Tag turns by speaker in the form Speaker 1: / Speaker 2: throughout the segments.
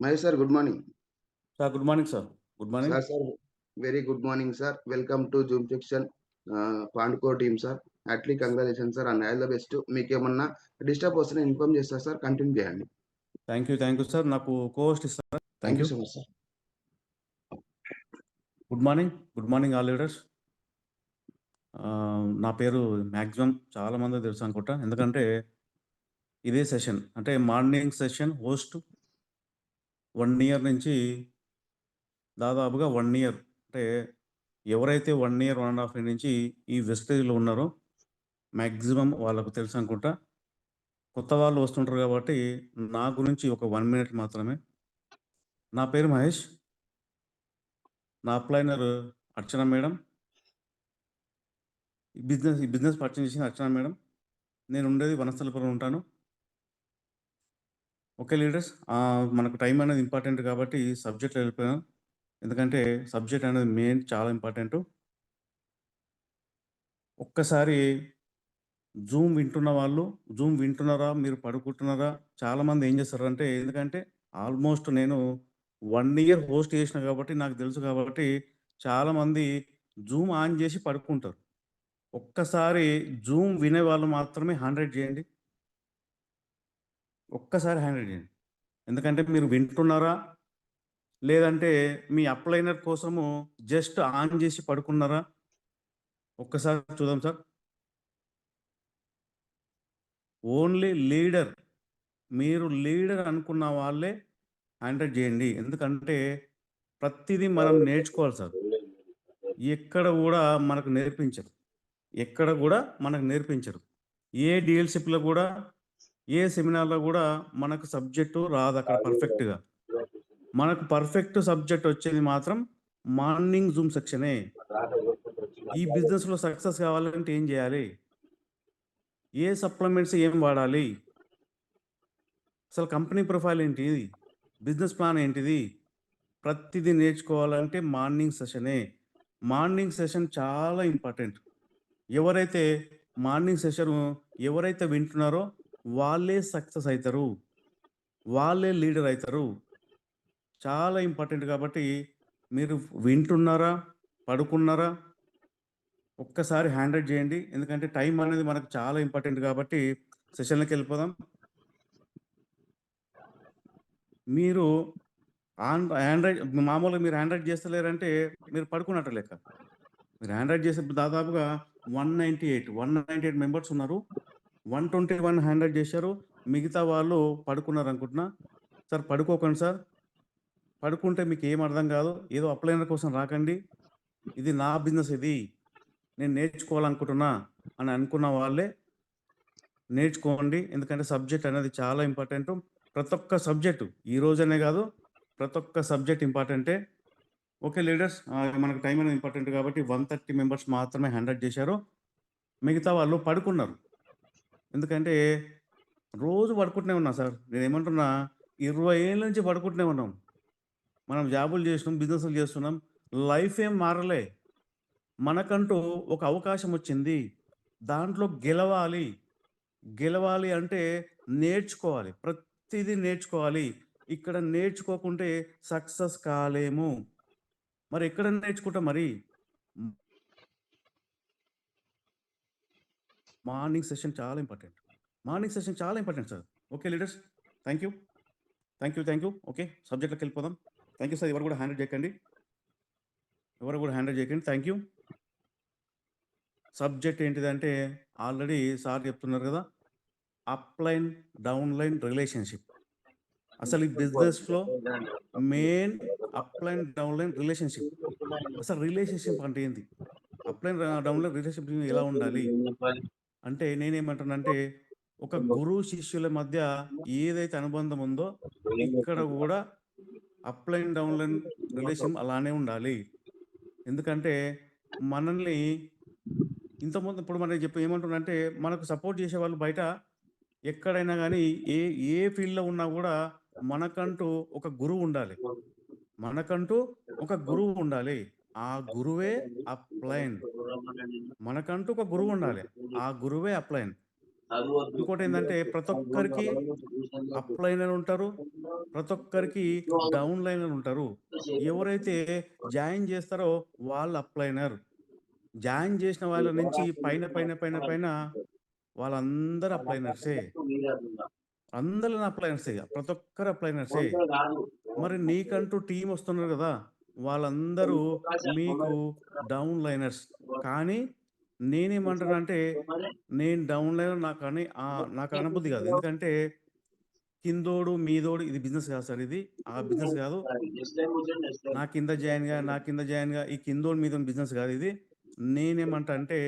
Speaker 1: Mahesh sir, good morning.
Speaker 2: Sir, good morning, sir. Good morning.
Speaker 1: Sir, very good morning, sir. Welcome to Zoom section, Pandko team, sir. Heartily congratulations, sir, and all the best. మీకేమన్నా disturb వస్తే inform చేస్తా sir, continue చేయండి.
Speaker 2: Thank you sir. నాకు Coast ఇస్తారు.
Speaker 1: Thank you so much sir.
Speaker 2: Good morning all leaders. నా పేరు maximum చాలా మంది తెలుసు అనుకుంటా, ఎందుకంటే ఇదే సెషన్ అంటే మార్నింగ్ సెషన్ హోస్ట్ 1 ఇయర్ నుంచి దాదాపుగా 1 ఇయర్, అంటే ఎవరైతే 1 ఇయర్ 1.5 ఇయర్ నుంచి ఈ వెస్టేజ్లో ఉన్నారో మ్యాక్సిమం వాళ్ళకు తెలుసు అనుకుంటా. కొత్త వాళ్ళు వస్తుంటారు కాబట్టి నా గురించి ఒక 1 మినిట్ మాత్రమే. నా పేరు మహేష్, నా అప్లైనర్ అర్చన మేడం. ఈ బిజినెస్ పర్చేజ్ చేసింది అర్చన మేడం. నేను ఉండేది వనస్థలపురం ఉంటాను. ఓకే లీడర్స్, మనకు టైం అనేది ఇంపార్టెంట్ కాబట్టి సబ్జెక్ట్లో వెళ్ళిపోయాం, ఎందుకంటే సబ్జెక్ట్ అనేది మెయిన్, చాలా ఇంపార్టెంట్. ఒక్కసారి జూమ్ వింటున్న వాళ్ళు జూమ్ వింటున్నారా, మీరు పడుకుంటున్నారా? చాలామంది ఏం చేస్తారంటే, ఎందుకంటే ఆల్మోస్ట్ నేను 1 ఇయర్ హోస్ట్ చేసిన కాబట్టి నాకు తెలుసు, కాబట్టి చాలామంది జూమ్ ఆన్ చేసి పడుకుంటారు. ఒక్కసారి జూమ్ వినే వాళ్ళు మాత్రమే 100 చేయండి. ఒక్కసారి 100 చేయండి, ఎందుకంటే మీరు వింటున్నారా లేదంటే మీ అప్లైనర్ కోసము జస్ట్ ఆన్ చేసి పడుకున్నారా? ఒక్కసారి చూద్దాం సార్. ఓన్లీ లీడర్, మీరు లీడర్ అనుకున్న వాళ్ళే 100 చేయండి, ఎందుకంటే ప్రతిదీ మనం నేర్చుకోవాలి సార్. ఎక్కడ కూడా మనకు నేర్పించరు, ఏ డీఎల్షిప్లో కూడా, ఏ సెమినార్లో కూడా మనకు సబ్జెక్టు రాదు అక్కడ పర్ఫెక్ట్గా. మనకు పర్ఫెక్ట్ సబ్జెక్ట్ వచ్చేది మాత్రం మార్నింగ్ జూమ్ సెక్షనే. ఈ బిజినెస్లో సక్సెస్ కావాలంటే ఏం చేయాలి, ఏ సప్లిమెంట్స్ ఏం వాడాలి, అసలు కంపెనీ ప్రొఫైల్ ఏంటిది, బిజినెస్ ప్లాన్ ఏంటిది, ప్రతిదీ నేర్చుకోవాలంటే మార్నింగ్ సెషనే. మార్నింగ్ సెషన్ చాలా ఇంపార్టెంట్. ఎవరైతే మార్నింగ్ సెషన్ ఎవరైతే వింటున్నారో వాళ్ళే సక్సెస్ అవుతారు, వాళ్ళే లీడర్ అవుతారు. చాలా ఇంపార్టెంట్ కాబట్టి మీరు వింటున్నారా, పడుకున్నారా? ఒక్కసారి 100 చేయండి, ఎందుకంటే టైం అనేది మనకు చాలా ఇంపార్టెంట్ కాబట్టి సెషన్లోకి వెళ్ళిపోదాం. మీరు ఆండ్రాయిడ్ మామూలుగా మీరు ఆండ్రాయిడ్ చేస్తలేరంటే మీరు పడుకున్నట్టు లెక్క. మీరు ఆండ్రాయిడ్ చేసే దాదాపుగా 198 మెంబర్స్ ఉన్నారు. 121 ఆండ్రాయిడ్ చేశారు, మిగతా వాళ్ళు పడుకున్నారు అనుకుంటున్నా. సార్ పడుకోకండి సార్, పడుకుంటే మీకు ఏం అర్థం కాదు. ఏదో అప్లైనర్ కోసం రాకండి, ఇది నా బిజినెస్, ఇది నేను నేర్చుకోవాలనుకుంటున్నా అని అనుకున్న వాళ్ళే నేర్చుకోండి, ఎందుకంటే సబ్జెక్ట్ అనేది చాలా ఇంపార్టెంట్. ప్రతి ఒక్క సబ్జెక్టు, ఈ రోజనే కాదు, ప్రతి ఒక్క సబ్జెక్ట్ ఇంపార్టెంటే. ఓకే లీడర్స్, మనకు టైం అనేది ఇంపార్టెంట్ కాబట్టి 130 మెంబర్స్ మాత్రమే 100 చేశారు, మిగతా వాళ్ళు పడుకున్నారు. ఎందుకంటే రోజు పడుకుంటూనే ఉన్నా సార్, నేను ఏమంటున్నా, 20 ఏళ్ళ నుంచి పడుకుంటూనే ఉన్నాం. మనం జాబులు చేస్తున్నాం, బిజినెస్లు చేస్తున్నాం, లైఫ్ ఏం మారలే. మనకంటూ ఒక అవకాశం వచ్చింది, దాంట్లో గెలవాలి అంటే నేర్చుకోవాలి, ప్రతిదీ నేర్చుకోవాలి. ఇక్కడ నేర్చుకోకుంటే సక్సెస్ కాలేము. మరి ఎక్కడ నేర్చుకుంటాం? మరి మార్నింగ్ సెషన్ చాలా important sir. Okay leaders, thank you. Okay, సబ్జెక్ట్లోకి వెళ్ళిపోదాం. Thank you sir. ఎవరు కూడా హ్యాండిల్ చేయకండి, థ్యాంక్ యూ. సబ్జెక్ట్ ఏంటిదంటే ఆల్రెడీ సార్ చెప్తున్నారు కదా, అప్లైన్ డౌన్లైన్ రిలేషన్షిప్. అసలు ఈ బిజినెస్లో మెయిన్ అప్లైన్ డౌన్లైన్ రిలేషన్షిప్. అసలు రిలేషన్షిప్ అంటే ఏంది, అప్లైన్ డౌన్లైన్ రిలేషన్షిప్ ఎలా ఉండాలి అంటే, నేనేమంటానంటే ఒక గురువు శిష్యుల మధ్య ఏదైతే అనుబంధం ఉందో ఇక్కడ కూడా అప్లైన్ డౌన్లైన్ రిలేషన్ అలానే ఉండాలి. ఎందుకంటే మనల్ని ఇంతకుముందు, ఇప్పుడు మనం ఏమంటున్నంటే, మనకు సపోర్ట్ చేసే వాళ్ళు బయట ఎక్కడైనా కానీ, ఏ ఫీల్డ్లో ఉన్నా కూడా మనకంటూ ఒక గురువు ఉండాలి. ఆ గురువే అప్లైన్. మనకంటూ ఒక గురువు ఉండాలి, ఆ గురువే అప్లైన్. ఇంకోటేందంటే ప్రతి ఒక్కరికి అప్‌లైనర్ ఉంటారు. ప్రతి ఒక్కరికి డౌన్ లైనర్ ఉంటారు. ఎవరైతే జాయిన్ చేస్తారో వాళ్ళు అప్‌లైనర్. జాయిన్ చేసిన వాళ్ళ నుంచి పైన వాళ్ళందరూ అప్‌లైనర్సే. అందరూ అప్‌లైనర్సే. ప్రతి ఒక్కరు అప్‌లైనర్సే. మరి నీకంటూ టీమ్ వస్తున్నారు గదా! వాళ్ళందరూ మీకు డౌన్ లైనర్స్. కానీ నేనేమంటానంటే, నేను డౌన్ లైనర్ నాకు అనబుద్ధి గాదు. ఎందుకంటే కిందోడు, మీదోడు ఇది బిజినెస్ గాదు సార్ ఇది. ఆ బిజినెస్ గాదు. నా కింద జాయిన్‌గా ఈ కిందోడు, మీదోడు బిజినెస్ గాదు ఇది. నేనేమంటా అంటే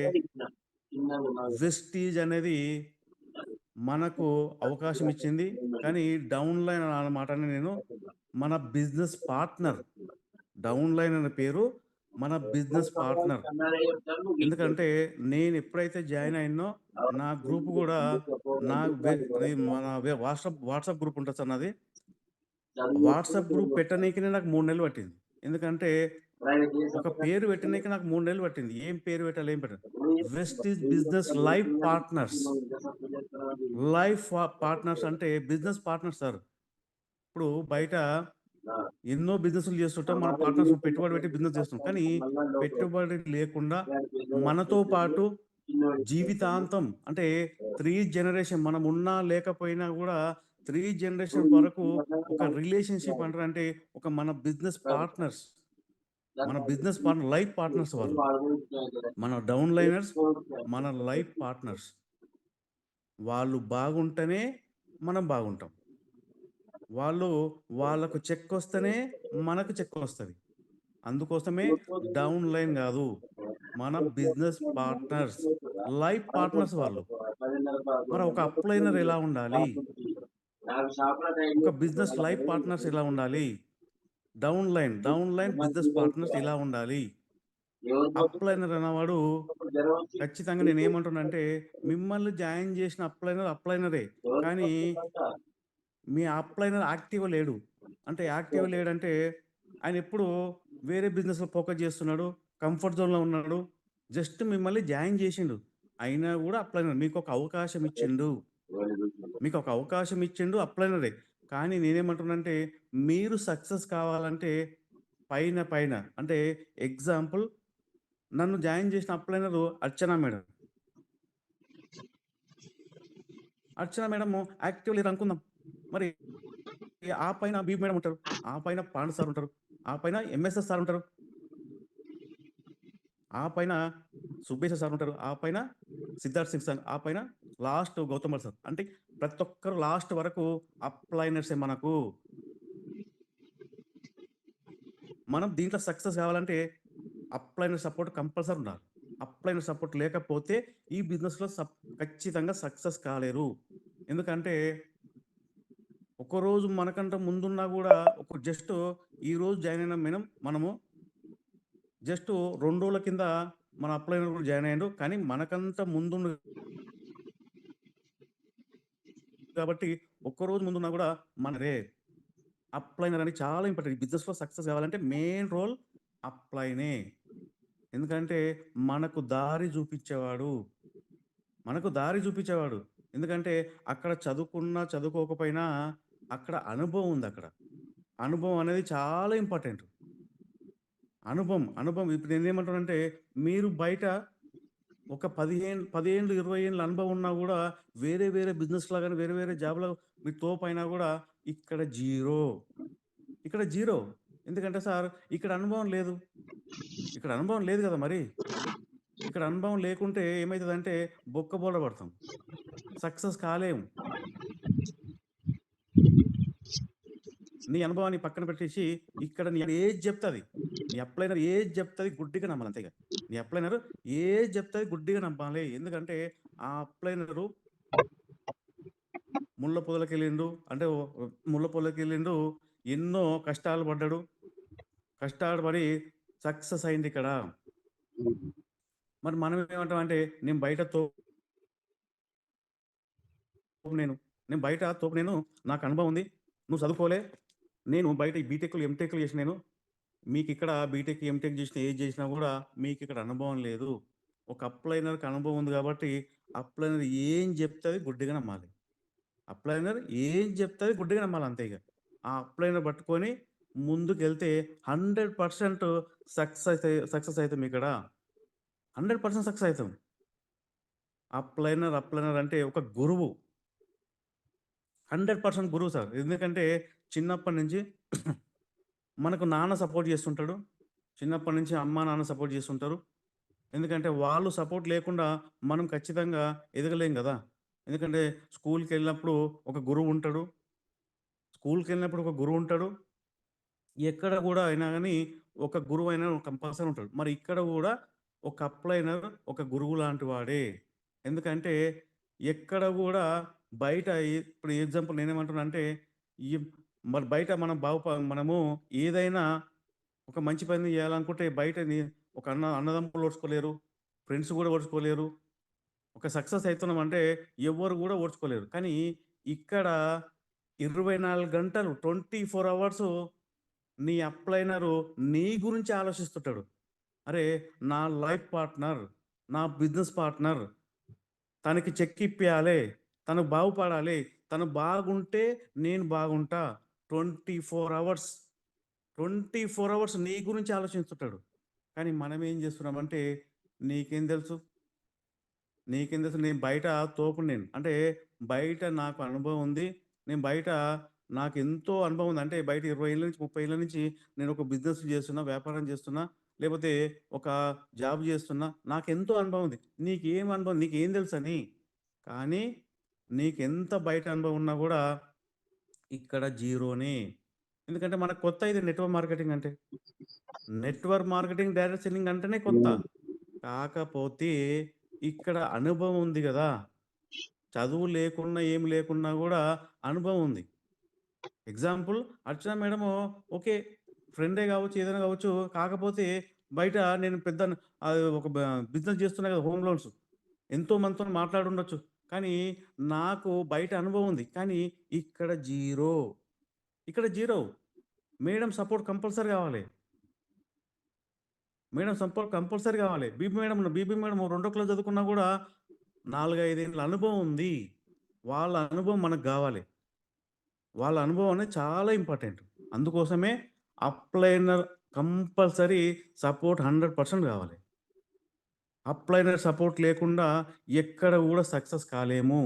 Speaker 2: వెస్టీజ్ అనేది మనకు అవకాశం ఇచ్చింది. కానీ డౌన్ లైన్ అన్న మాటని నేను మన బిజినెస్ పార్ట్నర్. డౌన్ లైన్ అనే పేరు మన బిజినెస్ పార్ట్నర్. ఎందుకంటే నేను ఎప్పుడైతే జాయిన్ అయ్యానో నా గ్రూప్ గూడా నా వె అది మన వాట్సాప్ గ్రూప్ ఉంటది సార్ నాది. వాట్సాప్ గ్రూప్ పెట్టనీకినే నాకు 3 నెలలు పట్టింది. ఎందుకంటే ఒక పేరు పెట్టనీకి నాకు 3 నెలలు పట్టింది. ఏం పేరు పెట్టాలి? ఏం పెట్టాలి? Vestige business life partners. Partners అంటే బిజినెస్ పార్ట్నర్స్ సార్. ఇప్పుడు బయట ఎన్నో బిజినెస్‌లు చేస్తుంటాం. మన పార్ట్నర్స్ పెట్టుబడి పెట్టి బిజినెస్ చేస్తున్నాం. కానీ పెట్టుబడి లేకుండా మనతో పాటు జీవితాంతం అంటే 3 జనరేషన్ మనం ఉన్నా లేకపోయినా గూడా 3 జనరేషన్ వరకు ఒక రిలేషన్‌షిప్ అంటారంటే ఒక మన బిజినెస్ పార్ట్నర్స్. మన బిజినెస్ పార్ట్నర్ లైఫ్ పార్ట్నర్స్ వాళ్ళు. మన డౌన్ లైనర్స్ మన లైఫ్ పార్ట్నర్స్. వాళ్ళు బాగుంటేనే మనం బాగుంటాం. వాళ్ళకు చెక్కొస్తేనే మనకు చెక్కొస్తది. అందుకోసమే డౌన్ లైన్ గాదు. మన బిజినెస్ పార్ట్నర్స్. లైఫ్ పార్ట్నర్స్ వాళ్ళు. మరి ఒక అప్‌లైనర్ ఎలా ఉండాలి? ఒక బిజినెస్ లైఫ్ పార్ట్నర్స్ ఎలా ఉండాలి? డౌన్ లైన్ బిజినెస్ పార్ట్నర్స్ ఇలా ఉండాలి. అప్‌లైనర్ అనేవాడు ఖచ్చితంగా నేనేమంటున్నానంటే మిమ్మల్ని జాయిన్ చేసిన అప్‌లైనరే. కానీ మీ అప్‌లైనర్ యాక్టివ్‌గా లేడు. అంటే యాక్టివ్‌గా లేడంటే ఆయనెప్పుడు వేరే బిజినెస్‌లో ఫోకస్ చేస్తున్నాడు. కంఫర్ట్ జోన్‌లో ఉన్నాడు. జస్ట్ మిమ్మల్ని జాయిన్ చేసిండు. అయినా గూడా అప్‌లైనర్ మీకొక అవకాశం ఇచ్చిండు. మీకొక అవకాశం ఇచ్చిండు అప్‌లైనరే. కానీ నేనేమంటున్నానంటే మీరు సక్సెస్ కావాలంటే పైన అంటే ఎగ్జాంపుల్ నన్ను జాయిన్ చేసిన అప్‌లైనరు అర్చన మేడం. అర్చన మేడము యాక్టివ్ లేదనుకుందాం. మరి ఆ పైన బి మేడం ఉంటారు. ఆ పైన పాండు సార్ ఉంటారు. ఆ పైన ఎంఎస్ఎస్ సార్ ఉంటారు. ఆ పైన సుబ్బేశ సార్ ఉంటారు. ఆ పైన సిద్ధార్థ్ సింగ్ సార్. ఆ పైన లాస్ట్ గౌతమ్ సార్. అంటే ప్రతి ఒక్కరు లాస్ట్ వరకు అప్‌లైనర్సే మనకు. మనం దీంట్లో సక్సెస్ కావాలంటే అప్‌లైనర్ సపోర్ట్ కంపల్సరీ ఉండాలి. అప్‌లైనర్ సపోర్ట్ లేకపోతే ఈ బిజినెస్‌లో ఖచ్చితంగా సక్సెస్ కాలేరు. ఎందుకంటే ఒకరోజు మనకంటే ముందున్నా గూడా జస్ట్ ఈరోజు జాయిన్ అయిన మనము జస్ట్ 2 రోజుల కింద మన అప్‌లైనర్ కూడా జాయిన్ అయ్యిండు. కానీ మనకంత ముందుండు కాబట్టి ఒక్కరోజు ముందున్నా గూడా మనదే. అప్‌లైనర్ అని చాలా ఇంపార్టెంట్. ఈ బిజినెస్‌లో సక్సెస్ కావాలంటే మెయిన్ రోల్ అప్‌లైనే. ఎందుకంటే మనకు దారి చూపిచ్చేవాడు. మనకు దారి చూపిచ్చేవాడు. ఎందుకంటే అక్కడ చదువుకున్నా, చదువుకోకపోయినా అక్కడ అనుభవం ఉందక్కడ. అనుభవం అనేది చాలా ఇంపార్టెంట్. అనుభవం ఇప్పుడు నేనేమంటానంటే మీరు బయట ఒక 10 ఏండ్లు, 20 ఏండ్ల అనుభవం ఉన్నా గూడా వేరే బిజినెస్‌లో గాని, వేరే జాబ్‌లో మీకు తోపయినా గూడా ఇక్కడ జీరో. ఇక్కడ జీరో. ఎందుకంటే సార్ ఇక్కడ అనుభవం లేదు. ఇక్కడ అనుభవం లేదు గదా! మరి. ఇక్కడ అనుభవం లేకుంటే ఏమైతదంటే బొక్కబోర్ల పడతాం. సక్సెస్ కాలేము. నీ అనుభవాన్ని పక్కన పెట్టేసి ఇక్కడ నీ ఏది చెప్తది. నీ అప్లైనర్ ఏది చెప్తది గుడ్డిగా నమ్మాలి అంతే ఇగ. నీ అప్లైనర్ ఏది చెప్తది గుడ్డిగా నమ్మాలి. ఎందుకంటే ఆ అప్లైనరు ముళ్ళ పొదలకెళ్ళిండు. అంటే ముళ్ళ పొదలకెళ్ళిండు. ఎన్నో కష్టాలు పడ్డాడు. కష్టాలు పడి సక్సెస్ అయిందిక్కడ. మరి మనం ఏమంటామంటే నేను బయట నేను బయట తోపు నాకు అనుభవం ఉంది. నువ్వు చదువుకోలే. నేను బయట బీటెక్‌లు, ఎంటెక్‌లు చేసిన నేను. మీకిక్కడ బీటెక్, ఎంటెక్ చేసినా, ఏది చేసినా గూడా మీకిక్కడ అనుభవం లేదు. ఒక అప్లైనర్‌కి అనుభవం ఉంది గాబట్టి, అప్లైనర్ ఏం చెప్తే అది గుడ్డిగా నమ్మాలి. అప్లైనర్ ఏం చెప్తే అది గుడ్డిగా నమ్మాలి అంతే ఇగ. ఆ అప్లైనర్ పట్టుకొని ముందుకెళ్తే 100% సక్సెస్ అయితాం ఇక్కడ. 100% సక్సెస్ అయితాం. అప్లైనర్ అంటే ఒక గురువు. 100% గురువు సార్. ఎందుకంటే చిన్నప్పటి నుంచి మనకు నాన్న సపోర్ట్ చేస్తుంటాడు. చిన్నప్పటి నుంచి అమ్మా, నాన్న సపోర్ట్ చేస్తుంటారు. ఎందుకంటే వాళ్ళు సపోర్ట్ లేకుండా మనం ఖచ్చితంగా ఎదగలేం గదా! ఎందుకంటే స్కూల్‌కెళ్ళినప్పుడు ఒక గురువుంటాడు. స్కూల్‌కెళ్ళినప్పుడు ఒక గురువుంటాడు. ఎక్కడ గూడా అయినా గాని ఒక గురువైన కంపల్సరీ ఉంటాడు. మరి ఇక్కడ గూడా ఒక అప్లైనర్ ఒక గురువు లాంటి వాడే. ఎందుకంటే ఎక్కడ గూడా బయట ఇప్పుడు ఎగ్జాంపుల్ నేనేమంటున్నా అంటే ఈ మరి బయట మనము ఏదైనా ఒక మంచి పని జేయాలనుకుంటే బయటని ఒక అన్నదమ్ములు ఓర్చుకోలేరు. ఫ్రెండ్స్ గూడా ఓర్చుకోలేరు. ఒక సక్సెస్ అయితున్నామంటే ఎవ్వరు గూడా ఓర్చుకోలేరు. కానీ ఇక్కడ 24 గంటలు 24 అవర్సు నీ అప్లైనరు నీ గురించి ఆలోచిస్తుంటాడు. అరే! నా లైఫ్ పార్ట్నర్, నా బిజినెస్ పార్ట్నర్ తనకి చెక్ ఇప్పియాలే, తను బాగుపడాలి, తను బాగుంటే నేను బాగుంటా. 24 అవర్స్, 24 అవర్స్ నీ గురించి ఆలోచిస్తుంటాడు. కానీ మనమేం జేస్తున్నామంటే నీకేం తెలుసు? నీకేం తెలుసు నేను బయట తోపుని నేను. అంటే బయట నాకు అనుభవం ఉంది. నేను బయట నాకెంతో అనుభవం ఉంది. అంటే బయట 20 ఏళ్ల నుంచి, 30 ఏళ్ల నుంచి నేనొక బిజినెస్ చేస్తున్నా, వ్యాపారం చేస్తున్నా, లేపోతే ఒక జాబ్ చేస్తున్నా. నాకెంతో అనుభవం ఉంది. నీకేం అనుభవం నీకేం తెలుసని. కానీ నీకెంత బయట అనుభవం ఉన్నా గూడా ఇక్కడ జీరోనే. ఎందుకంటే మనకు కొత్త ఇది నెట్‌వర్క్ మార్కెటింగ్ అంటే. నెట్‌వర్క్ మార్కెటింగ్, డైరెక్ట్ సెల్లింగ్ అంటేనే కొత్త.
Speaker 1: హ్మ్.
Speaker 2: కాకపోతే ఇక్కడ అనుభవం ఉంది గదా! చదువు లేకున్నా, ఏమి లేకున్నా గూడా అనుభవం ఉంది. ఎగ్జాంపుల్ అర్చన మేడము ఓకే. ఫ్రెండే గావచ్చు, ఏదైనా గావచ్చు. కాకపోతే బయట నేను పెద్ద ఒక బిజినెస్ చేస్తున్నా గదా! Home loans. ఎంతో మందితోని మాట్లాడుండొచ్చు. కానీ నాకు బయట అనుభవం ఉంది. కానీ ఇక్కడ జీరో. ఇక్కడ జీరో. మేడమ్ సపోర్ట్ కంపల్సరీ గావాలి. మేడమ్ సపోర్ట్ కంపల్సరీ గావాలి. బీబీ మేడమ్ రెండో క్లాస్ చదువుకున్నా గూడా 4, 5 ఏండ్ల అనుభవం ఉంది. వాళ్ళ అనుభవం మనకు గావాలి. వాళ్ళ అనుభవం అనేది చాలా ఇంపార్టెంట్. అందుకోసమే అప్లైనర్ కంపల్సరీ సపోర్ట్ 100% గావాలి. అప్లైనర్ సపోర్ట్ లేకుండా ఎక్కడ గూడా సక్సెస్ కాలేము.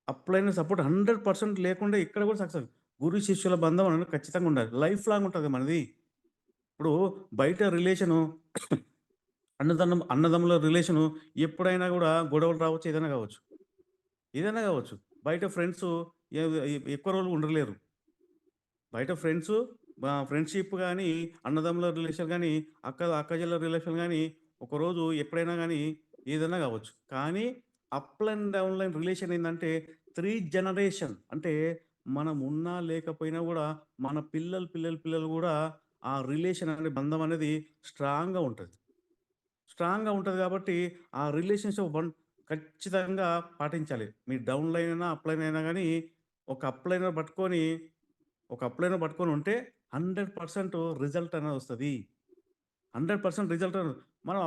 Speaker 2: అప్లైనర్ సపోర్ట్ 100% లేకుండా ఎక్కడ గూడా సక్సెస్ గురు శిష్యుల బంధం అనేది ఖచ్చితంగా ఉండాలి. లైఫ్ లాంగ్ ఉంటది మనది. ఇప్పుడు బయట రిలేషను అన్నదమ్ముల రిలేషను ఎప్పుడైనా గూడా గొడవలు రావచ్చు. ఏదైనా గావచ్చు. ఏదైనా గావచ్చు. బయట ఫ్రెండ్సు ఎ ఎక్కువ రోజులు ఉండలేరు. బయట ఫ్రెండ్‌షిప్ గాని, అన్నదమ్ముల రిలేషన్ గాని, అక్కచెల్లెల రిలేషన్ గాని, ఒకరోజు ఎప్పుడైనా గాని ఏదైనా గావచ్చు. కానీ అప్ అండ్ డౌన్‌లైన్ రిలేషన్ ఏందంటే 3 జనరేషన్ అంటే మనం ఉన్నా లేకపోయినా గూడా మన పిల్లలు గూడా ఆ రిలేషన్ అనే బంధం అనేది స్ట్రాంగ్‌గా ఉంటది. స్ట్రాంగ్‌గా ఉంటది గాబట్టి ఆ రిలేషన్‌షిప్ ఖచ్చితంగా పాటించాలి. మీరు డౌన్‌లైన్ అయినా, అప్‌లైన్ అయినా గాని ఒక అప్‌లైనర్ పట్టుకొని ఒక అప్లైనర్ పట్టుకొని ఉంటే 100% రిజల్ట్ అనేది వస్తది. 100% రిజల్ట్ మనం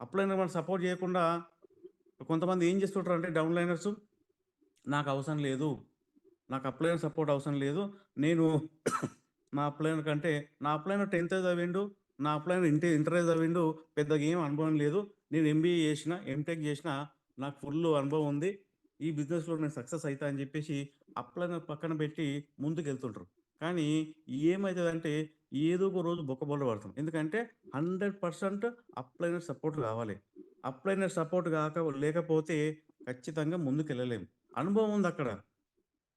Speaker 2: అప్లైనర్ మనం సపోర్ట్ చేయకుండా కొంతమంది ఏం చేస్తుంటారంటే డౌన్‌లైనర్స్ నాకు అవసరం లేదు. నాకు అప్లైనర్ సపోర్ట్ అవసరం లేదు. నేను నా అప్లైనర్ కంటే నా అప్లైనర్ 10థ్ చదివిండు. నా అప్లైనర్ ఇంటరే చదివిండు. పెద్దగా ఏం అనుభవం లేదు. నేను ఎంబీఏ చేసిన, ఎంటెక్ చేసిన నాకు ఫుల్లు అనుభవం ఉంది. ఈ బిజినెస్‌లో నేను సక్సెస్ అయితా అని చెప్పేసి అప్లైనర్ పక్కన పెట్టి ముందుకెళ్తుంటారు. కానీ ఏమైతదంటే ఏదో ఒక రోజు బొక్కబోర్ల పడతాం. ఎందుకంటే 100% అప్లైనర్ సపోర్ట్ కావాలి. అప్లైనర్ సపోర్ట్ లేకపోతే ఖచ్చితంగా ముందుకెళ్ళలేము. అనుభవం ఉందక్కడ.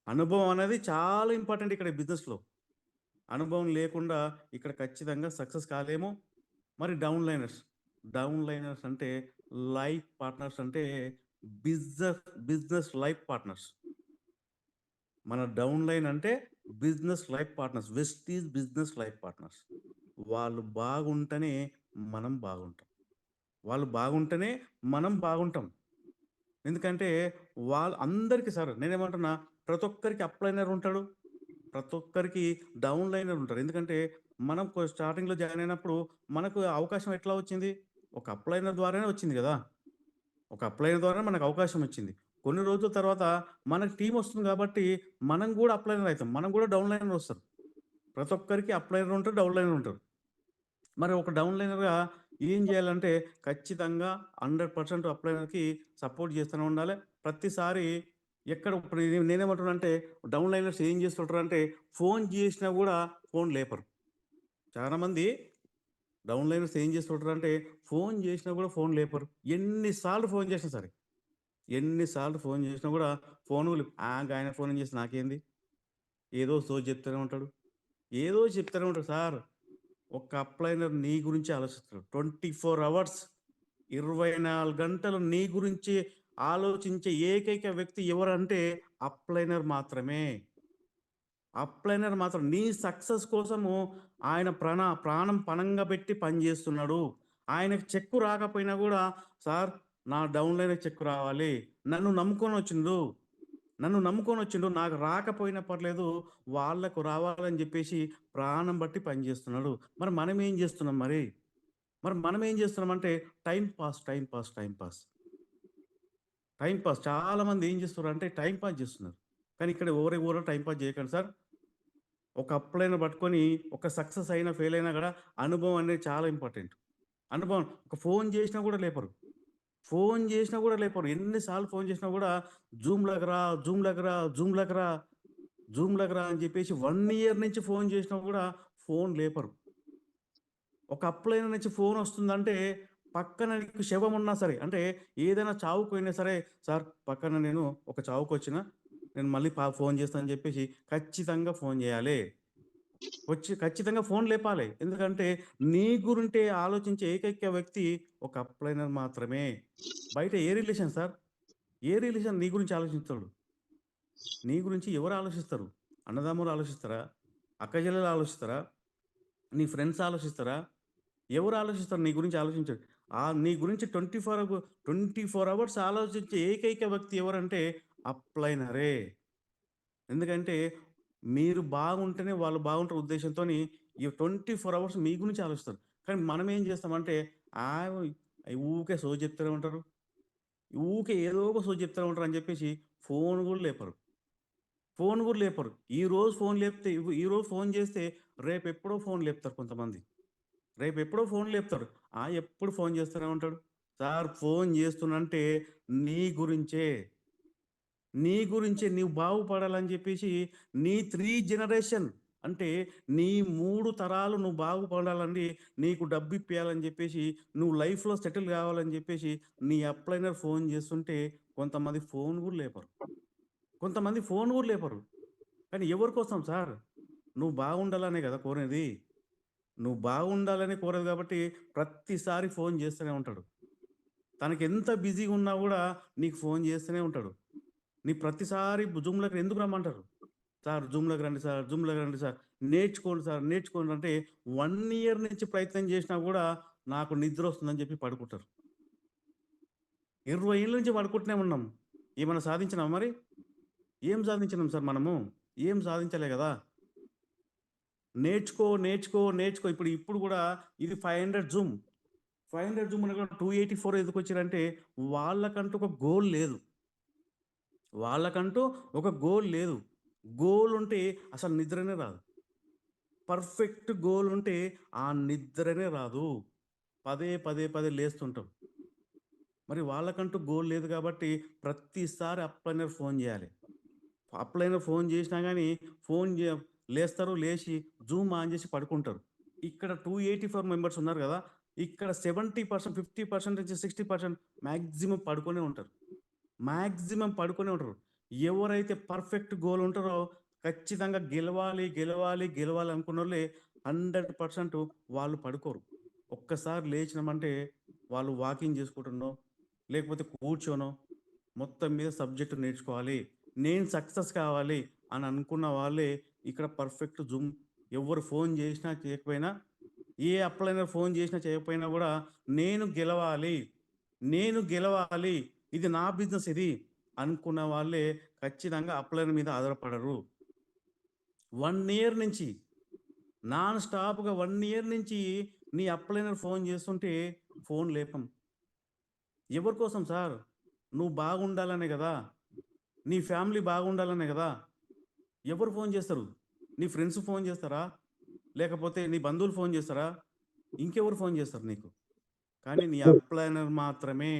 Speaker 2: అనుభవం అనేది చాలా ఇంపార్టెంట్ ఇక్కడ ఈ బిజినెస్‌లో. అనుభవం లేకుండా ఇక్కడ ఖచ్చితంగా సక్సెస్ కాలేము. మరి డౌన్‌లైనర్స్ అంటే లైఫ్ పార్ట్నర్స్ అంటే బిజినెస్ లైఫ్ పార్ట్నర్స్. మన డౌన్‌లైన్ అంటే business life partners. Vestige business life partners. వాళ్ళు బాగుంటేనే మనం బాగుంటాం. వాళ్ళు బాగుంటేనే మనం బాగుంటాం. ఎందుకంటే అందరికి సార్ నేనేమంటున్నా ప్రతి ఒక్కరికి అప్‌లైనర్ ఉంటాడు. ప్రతి ఒక్కరికి డౌన్‌లైనర్ ఉంటారు. ఎందుకంటే మనం స్టార్టింగ్‌లో జాయిన్ అయినప్పుడు మనకు అవకాశం ఎట్లా వచ్చింది? ఒక అప్‌లైనర్ ద్వారానే వచ్చింది గదా! ఒక అప్లైనర్ ద్వారా మనకు అవకాశం వచ్చింది. కొన్ని రోజుల తర్వాత మనకు టీమ్ వస్తుంది కాబట్టి మనం కూడా అప్లైనర్ అయితాం. మనం కూడా డౌన్‌లైనర్ వస్తారు. ప్రతి ఒక్కరికి అప్లైనర్ ఉంటారు, డౌన్‌లైనర్ ఉంటారు. మరి ఒక డౌన్‌లైనర్‌గా ఏం చేయాలంటే ఖచ్చితంగా 100% అప్లైనర్‌కి సపోర్ట్ చేస్తూనే ఉండాలి. ప్రతిసారి ఎక్కడ ఇప్పుడు నేనేమంటున్నానంటే డౌన్‌లైనర్స్ ఏం చేస్తుంటారంటే ఫోన్ చేసినా కూడా ఫోన్ లేపరు. చాలామంది డౌన్‌లైనర్స్ ఏం చేస్తుంటారంటే ఫోన్ చేసినా కూడా ఫోన్ లేపరు. ఎన్ని సార్లు ఫోన్ చేసినా కూడా ఆయన ఫోన్ చేసి నాకేంది? ఏదో సోది చెప్తూనే ఉంటాడు. ఏదో చెప్తూనే ఉంటాడు. సార్ ఒక అప్లైనర్ నీ గురించే ఆలోచిస్తాడు. 24 అవర్స్ 24 గంటలు నీ గురించి ఆలోచించే ఏకైక వ్యక్తి ఎవరంటే అప్లైనర్ మాత్రమే. అప్లైనర్ మాత్రం నీ సక్సెస్ కోసము ఆయన ప్రాణం పణంగా పెట్టి పనిచేస్తున్నాడు. ఆయనకు చెక్కు రాకపోయినా గూడా, సార్ నా డౌన్‌లైనర్‌కి చెక్కు రావాలి. నన్ను నమ్ముకొనొచ్చిండు. నాకు రాకపోయినా పర్లేదు. వాళ్ళకు రావాలని జెప్పేసి ప్రాణం బట్టి పనిచేస్తున్నాడు. మరి మనమేం జేస్తున్నాం మరి? మనమేం జేస్తున్నామంటే time pass, time pass, time pass. Time pass. చాలామంది ఏం జేస్తున్నారంటే టైమ్ పాస్ జేస్తున్నారు. కానీ ఇక్కడ ఎవరు టైమ్ పాస్ జేయకండి సార్. ఒక అప్లైనర్ పట్టుకొని ఒక సక్సెస్ అయినా, ఫెయిల్ అయినా గూడా అనుభవం అనేది చాలా ఇంపార్టెంట్. అనుభవం ఒక ఫోన్ జేసినా గూడా లేపరు. ఎన్ని సార్లు ఫోన్ చేసినా గూడా జూమ్‌లోకి రా, జూమ్‌లోకి రా, జూమ్‌లోకి రా, జూమ్‌లోకి రా అని జెప్పేసి 1 ఇయర్ నుంచి ఫోన్ చేసినా గూడా ఫోన్ లేపరు. ఒక అప్లైనర్ నుంచి ఫోనొస్తుందంటే పక్కన నీకు శవం ఉన్నా సరే, అంటే ఏదైనా చావుకు సరే, సార్ పక్కన నేను ఒక చావుకొచ్చినా, నేను మళ్ళీ ఫోన్ చేస్తా అని జెప్పేసి ఖచ్చితంగా ఫోన్ జేయాలి. ఖచ్చితంగా ఫోన్ లేపాలి. ఎందుకంటే నీ గురింటే ఆలోచించే ఏకైక వ్యక్తి ఒక అప్లైనర్ మాత్రమే. బయట ఏ రిలేషన్ సార్? ఏ రిలేషన్ నీ గురించి ఆలోచించడు. నీ గురించి ఎవరు ఆలోచిస్తారు? అన్నదమ్ములు ఆలోచిస్తారా? అక్కచెల్లెలు ఆలోచిస్తారా? నీ ఫ్రెండ్స్ ఆలోచిస్తారా? ఎవరు ఆలోచిస్తారు? నీ గురించి ఆలోచించరు. నీ గురించి 24 అవర్స్ ఆలోచించే ఏకైక వ్యక్తి ఎవరంటే అప్లైనరే. ఎందుకంటే మీరు బాగుంటేనే వాళ్ళు బాగుంటారు ఉద్దేశ్యంతోని ఈ 24 అవర్స్ మీ గురించి ఆలోచిస్తారు. కానీ మనం ఏం చేస్తామంటే ఆహ్, ఊకే సోది చెప్తూనే ఉంటారు. ఊకే ఏదో ఒక సోది చెప్తూనే ఉంటారు అని చెప్పేసి ఫోన్ కూడా లేపరు. ఈరోజు ఫోన్ లేపితే ఈరోజు ఫోన్ చేస్తే రేపెప్పుడో ఫోన్ లేపుతారు కొంతమంది. ఎప్పుడు ఫోన్ చేస్తూనే ఉంటాడు. సార్ ఫోన్ చేస్తున్నంటే నీ గురించే. నీవు బాగుపడాలని జెప్పేసి నీ 3 జనరేషన్ అంటే నీ 3 తరాలు నువ్వు బాగుపడాలని, నీకు డబ్బిప్పియాలని జెప్పేసి, నువ్వు లైఫ్‌లో సెటిల్ గావాలని జెప్పేసి, నీ అప్లైనర్ ఫోన్ జేస్తుంటే కొంతమంది ఫోన్ గూడా లేపరు. కానీ ఎవరి కోసం సార్? నువ్వు బాగుండాలనే గదా కోరేది. నువ్వు బాగుండాలని కోరేది గాబట్టి ప్రతిసారి ఫోన్ జేస్తూనే ఉంటాడు. తనకెంత బిజీగా ఉన్నా గూడా నీకు ఫోన్ జేస్తూనే ఉంటాడు. ప్రతిసారి జూమ్‌లోకి ఎందుకు రమ్మంటారు? సార్ జూమ్‌లోకి రండి సార్. నేర్చుకోండి సార్, నేర్చుకోండి అంటే 1 ఇయర్ నుంచి ప్రయత్నం చేసినా గూడా నాకు నిద్రొస్తుందని చెప్పి పడుకుంటారు. 20 ఏళ్ల నుంచి పడుకుంటూనే ఉన్నాం. ఏమన్నా సాధించినామా మరి? ఏం సాధించినాం సార్ మనము? ఏం సాధించలే గదా! నేర్చుకో. ఇప్పుడు గూడా ఇది 500 జూమ్. 500 జూమ్ అని కూడా 284 ఎందుకొచ్చిరంటే వాళ్ళకంటూ ఒక గోల్ లేదు. వాళ్ళకంటూ ఒక గోల్ లేదు. గోల్ ఉంటే అసలు నిద్రనే రాదు. పర్ఫెక్ట్ గోల్ ఉంటే ఆ నిద్రనే రాదు. పదే లేస్తుంటాం. మరి వాళ్ళకంటూ గోల్ లేదు కాబట్టి ప్రతిసారి అప్లైనర్ ఫోన్ జేయాలి. అప్లైనర్ ఫోన్ జేసినా గాని ఫోన్ జే లేస్తారు. లేచి జూమ్ ఆన్ జేసి పడుకుంటారు. ఇక్కడ 284 మెంబర్స్ ఉన్నారు గదా! ఇక్కడ 70%, 50% నుంచి 60% మాక్సిమం పడుకొనే ఉంటారు. ఎవరైతే పర్ఫెక్ట్ గోల్ ఉంటారో ఖచ్చితంగా గెలవాలి అనుకున్నోళ్ళే 100% వాళ్ళు పడుకోరు. ఒక్కసారి లేచినామంటే వాళ్ళు వాకింగ్ చేసుకుంటున్నో, లేకపోతే కూర్చొనో మొత్తం మీద సబ్జెక్ట్ నేర్చుకోవాలి. నేను సక్సెస్ కావాలి అని అనుకున్న వాళ్ళే ఇక్కడ పర్ఫెక్ట్ జూమ్ ఎవ్వరు ఫోన్ చేసినా చేయకపోయినా, ఏ అప్లైనర్ ఫోన్ చేసినా చేయకపోయినా గూడా నేను గెలవాలి. ఇది నా బిజినెస్ ఇది అనుకున్న వాళ్ళే ఖచ్చితంగా అప్లైనర్ మీద ఆధారపడరు. 1 ఇయర్ నుంచి నాన్ స్టాప్‌గా 1 ఇయర్ నుంచి నీ అప్లైనర్ ఫోన్ చేస్తుంటే ఫోన్ లేపం. ఎవరి కోసం సార్? నువ్వు బాగుండాలనే గదా! నీ ఫ్యామిలీ బాగుండాలనే గదా! ఎవరు ఫోను జేస్తారు? నీ ఫ్రెండ్స్ ఫోను జేస్తారా? లేకపోతే నీ బంధువులు ఫోను జేస్తారా? ఇంకెవరు ఫోను జేస్తారు నీకు? కానీ నీ అప్‌లైనర్ మాత్రమే.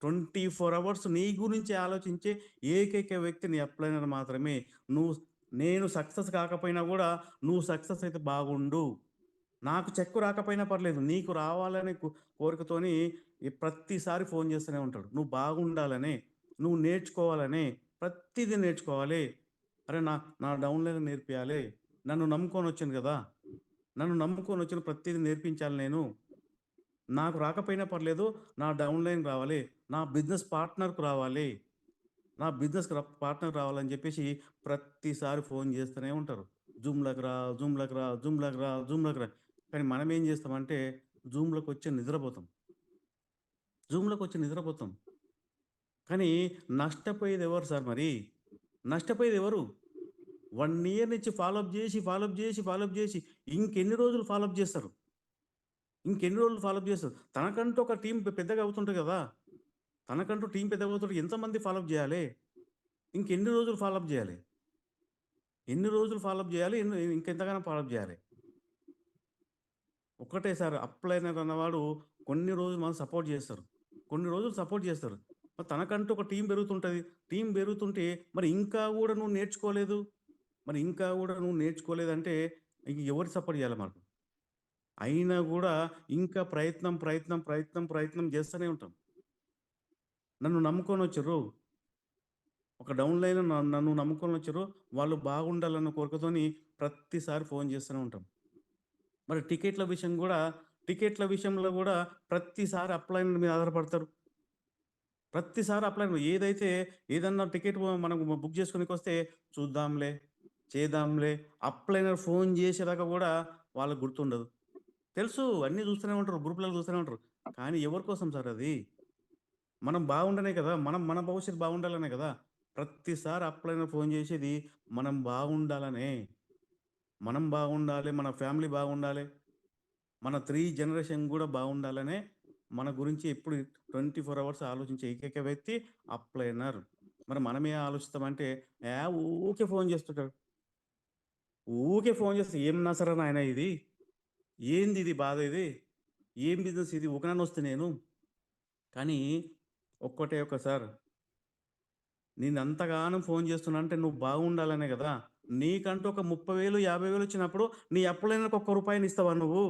Speaker 2: 24 అవర్స్ నీ గురించి ఆలోచించే ఏకైక వ్యక్తి నీ అప్‌లైనర్ మాత్రమే. నువ్వు నేను సక్సెస్ కాకపోయినా గూడా నువ్వు సక్సెస్ అయితే బాగుండు. నాకు చెక్కు రాకపోయినా పర్లేదు. నీకు రావాలనే కోరికతోని ప్రతిసారి ఫోను చేస్తూనే ఉంటాడు. నువ్వు బాగుండాలనే, నువ్వు నేర్చుకోవాలనే, ప్రతీదీ నేర్చుకోవాలి. అరే! నా నా డౌన్‌లైన్ నేర్పియాలి. నన్ను నమ్ముకొనొచ్చాను గదా! నన్ను నమ్ముకొనొచ్చిన ప్రతీదీ నేర్పించాలి నేను. నాకు రాకపోయినా పర్లేదు. నా డౌన్‌లైన్ రావాలి. నా బిజినెస్ పార్ట్నర్‌కు రావాలి. నా బిజినెస్‌కి పార్ట్నర్ రావాలని జెప్పేసి ప్రతిసారి ఫోను జేస్తూనే ఉంటారు. జూమ్‌లోకి రా, జూమ్‌లోకి రా, జూమ్‌లోకి రా, జూమ్‌లోకి రా. కానీ మనమేం జేస్తామంటే జూమ్‌లోకొచ్చి నిద్రపోతాం. జూమ్‌లోకొచ్చి నిద్రపోతాం. కానీ నష్టపోయేది ఎవరు సార్ మరి? నష్టపోయేది ఎవరు? 1 ఇయర్ నుంచి ఫాలో అప్ జేసి, ఫాలో అప్ జేసి, ఫాలో అప్ జేసి ఇంకెన్ని రోజులు ఫాలో అప్ జేస్తారు? ఇంకెన్ని రోజులు ఫాలో అప్ జేస్తారు? తనకంటూ ఒక టీమ్ పెద్దగా అవుతుంటది గదా! తనకంటూ టీమ్ పెద్దగా అవుతుంటే ఎంతమంది ఫాలో అప్ జేయాలి? ఇంకెన్ని రోజులు ఫాలో అప్ జేయాలి? ఎన్ని రోజులు ఫాలో అప్ జేయాలి? ఇంకెంతగానో ఫాలో అప్ జేయాలి? ఒక్కటేసారి అప్లైనర్ అన్నవాడు కొన్ని రోజులు మనం సపోర్ట్ జేస్తారు. కొన్ని రోజులు సపోర్ట్ జేస్తారు. మరి తనకంటూ ఒక టీమ్ పెరుగుతుంటది. టీమ్ పెరుగుతుంటే మరి ఇంకా గూడా నువ్వు నేర్చుకోలేదు. మరి ఇంకా గూడా నువ్వు నేర్చుకోలేదంటే ఇంక ఎవరు సపోర్ట్ జేయాలి మనకు? అయినా గూడా ఇంకా ప్రయత్నం జేస్తూనే ఉంటాం. నన్ను నమ్ముకొనొచ్చిర్రు. ఒక డౌన్‌లైన్‌లో నన్ను నమ్ముకొనొచ్చిర్రు. వాళ్ళు బాగుండాలన్న కోరికతోని ప్రతిసారి ఫోను జేస్తూనే ఉంటాం. మరి టికెట్ల విషయంలో గూడా ప్రతిసారి అప్లైన్ మీద ఆధారపడతారు. ప్రతిసారి అప్లైన్ ఏదైతే ఏదన్నా టికెట్ మనం బుక్ జేసుకోనికొస్తే చూద్దాంలే, చేద్దాంలే, అప్లైనర్ ఫోను జేసేదాకా గూడా వాళ్ళకి గుర్తుండదు. తెలుసు అన్నీ జూస్తూనే ఉంటారు. గ్రూప్‌లలో జూస్తూనే ఉంటారు. కానీ ఎవరి కోసం సార్ అది? మనం బాగుండనే కదా! మన భవిష్యత్తు బాగుండాలనే గదా! ప్రతిసారి అప్లైనర్ ఫోను జేసేది మనం బాగుండాలనే. మనం బాగుండాలి, మన ఫ్యామిలీ బాగుండాలి. మన 3 జనరేషన్ గూడా బాగుండాలనే మన గురించి ఎప్పుడు 24 అవర్స్ ఆలోచించే ఏకైక వ్యక్తి అప్లైనర్. మరి మనమేం ఆలోచిస్తామంటే, ఊకే ఫోను చేస్తుంటాడు. ఊకే ఫోను చేస్తే ఏం నసరా నాయనా ఇది? ఏందిది బాధ ఇది? ఏం బిజినెస్ ఇది? ఊకననొస్తే నేను. కానీ ఒక్కటే ఒక్క సార్ నేనంతగానం ఫోను చేస్తున్నా అంటే నువ్వు బాగుండాలనే గదా! నీకంటూ ఒక 30,000, 50,000 వచ్చినప్పుడు నీ అప్పులైనకు ఒక్క రూపాయినిస్తావా నువ్వు?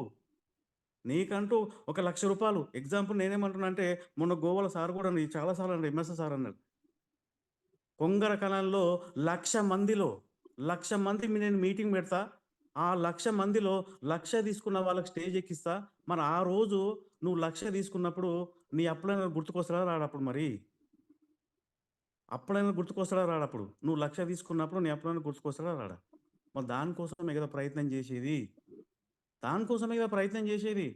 Speaker 2: నీకంటూ ఒక రూ. 1,00,000 ఎగ్జాంపుల్ నేనేమంటున్నా అంటే, మొన్న గోవాలో సార్ గూడా చాలా సార్లు అన్నాడు. ఎంఎస్‌ఎ సార్ అన్నాడు. కొంగర కణాల్లో 1,00,000 మందిలో 1,00,000 మంది నేను మీటింగ్ పెడతా. ఆ 1,00,000 మందిలో 1,00,000 తీసుకున్న వాళ్ళకి స్టేజ్ ఎక్కిస్తా. మరి ఆ రోజు నువ్వు 1,00,000 తీసుకున్నప్పుడు నీ అప్పులైనోడు గుర్తుకొస్తాడా రాడప్పుడు మరి? అప్పుడైనా గుర్తుకొస్తాడా రాడప్పుడు? నువ్వు 1,00,000 తీసుకున్నప్పుడు నీ అప్పులైనోడు గుర్తుకొస్తాడా రాడా? మరి దానికోసమే గదా ప్రయత్నం జేసేది. దానికోసమే గదా ప్రయత్నం జేసేది.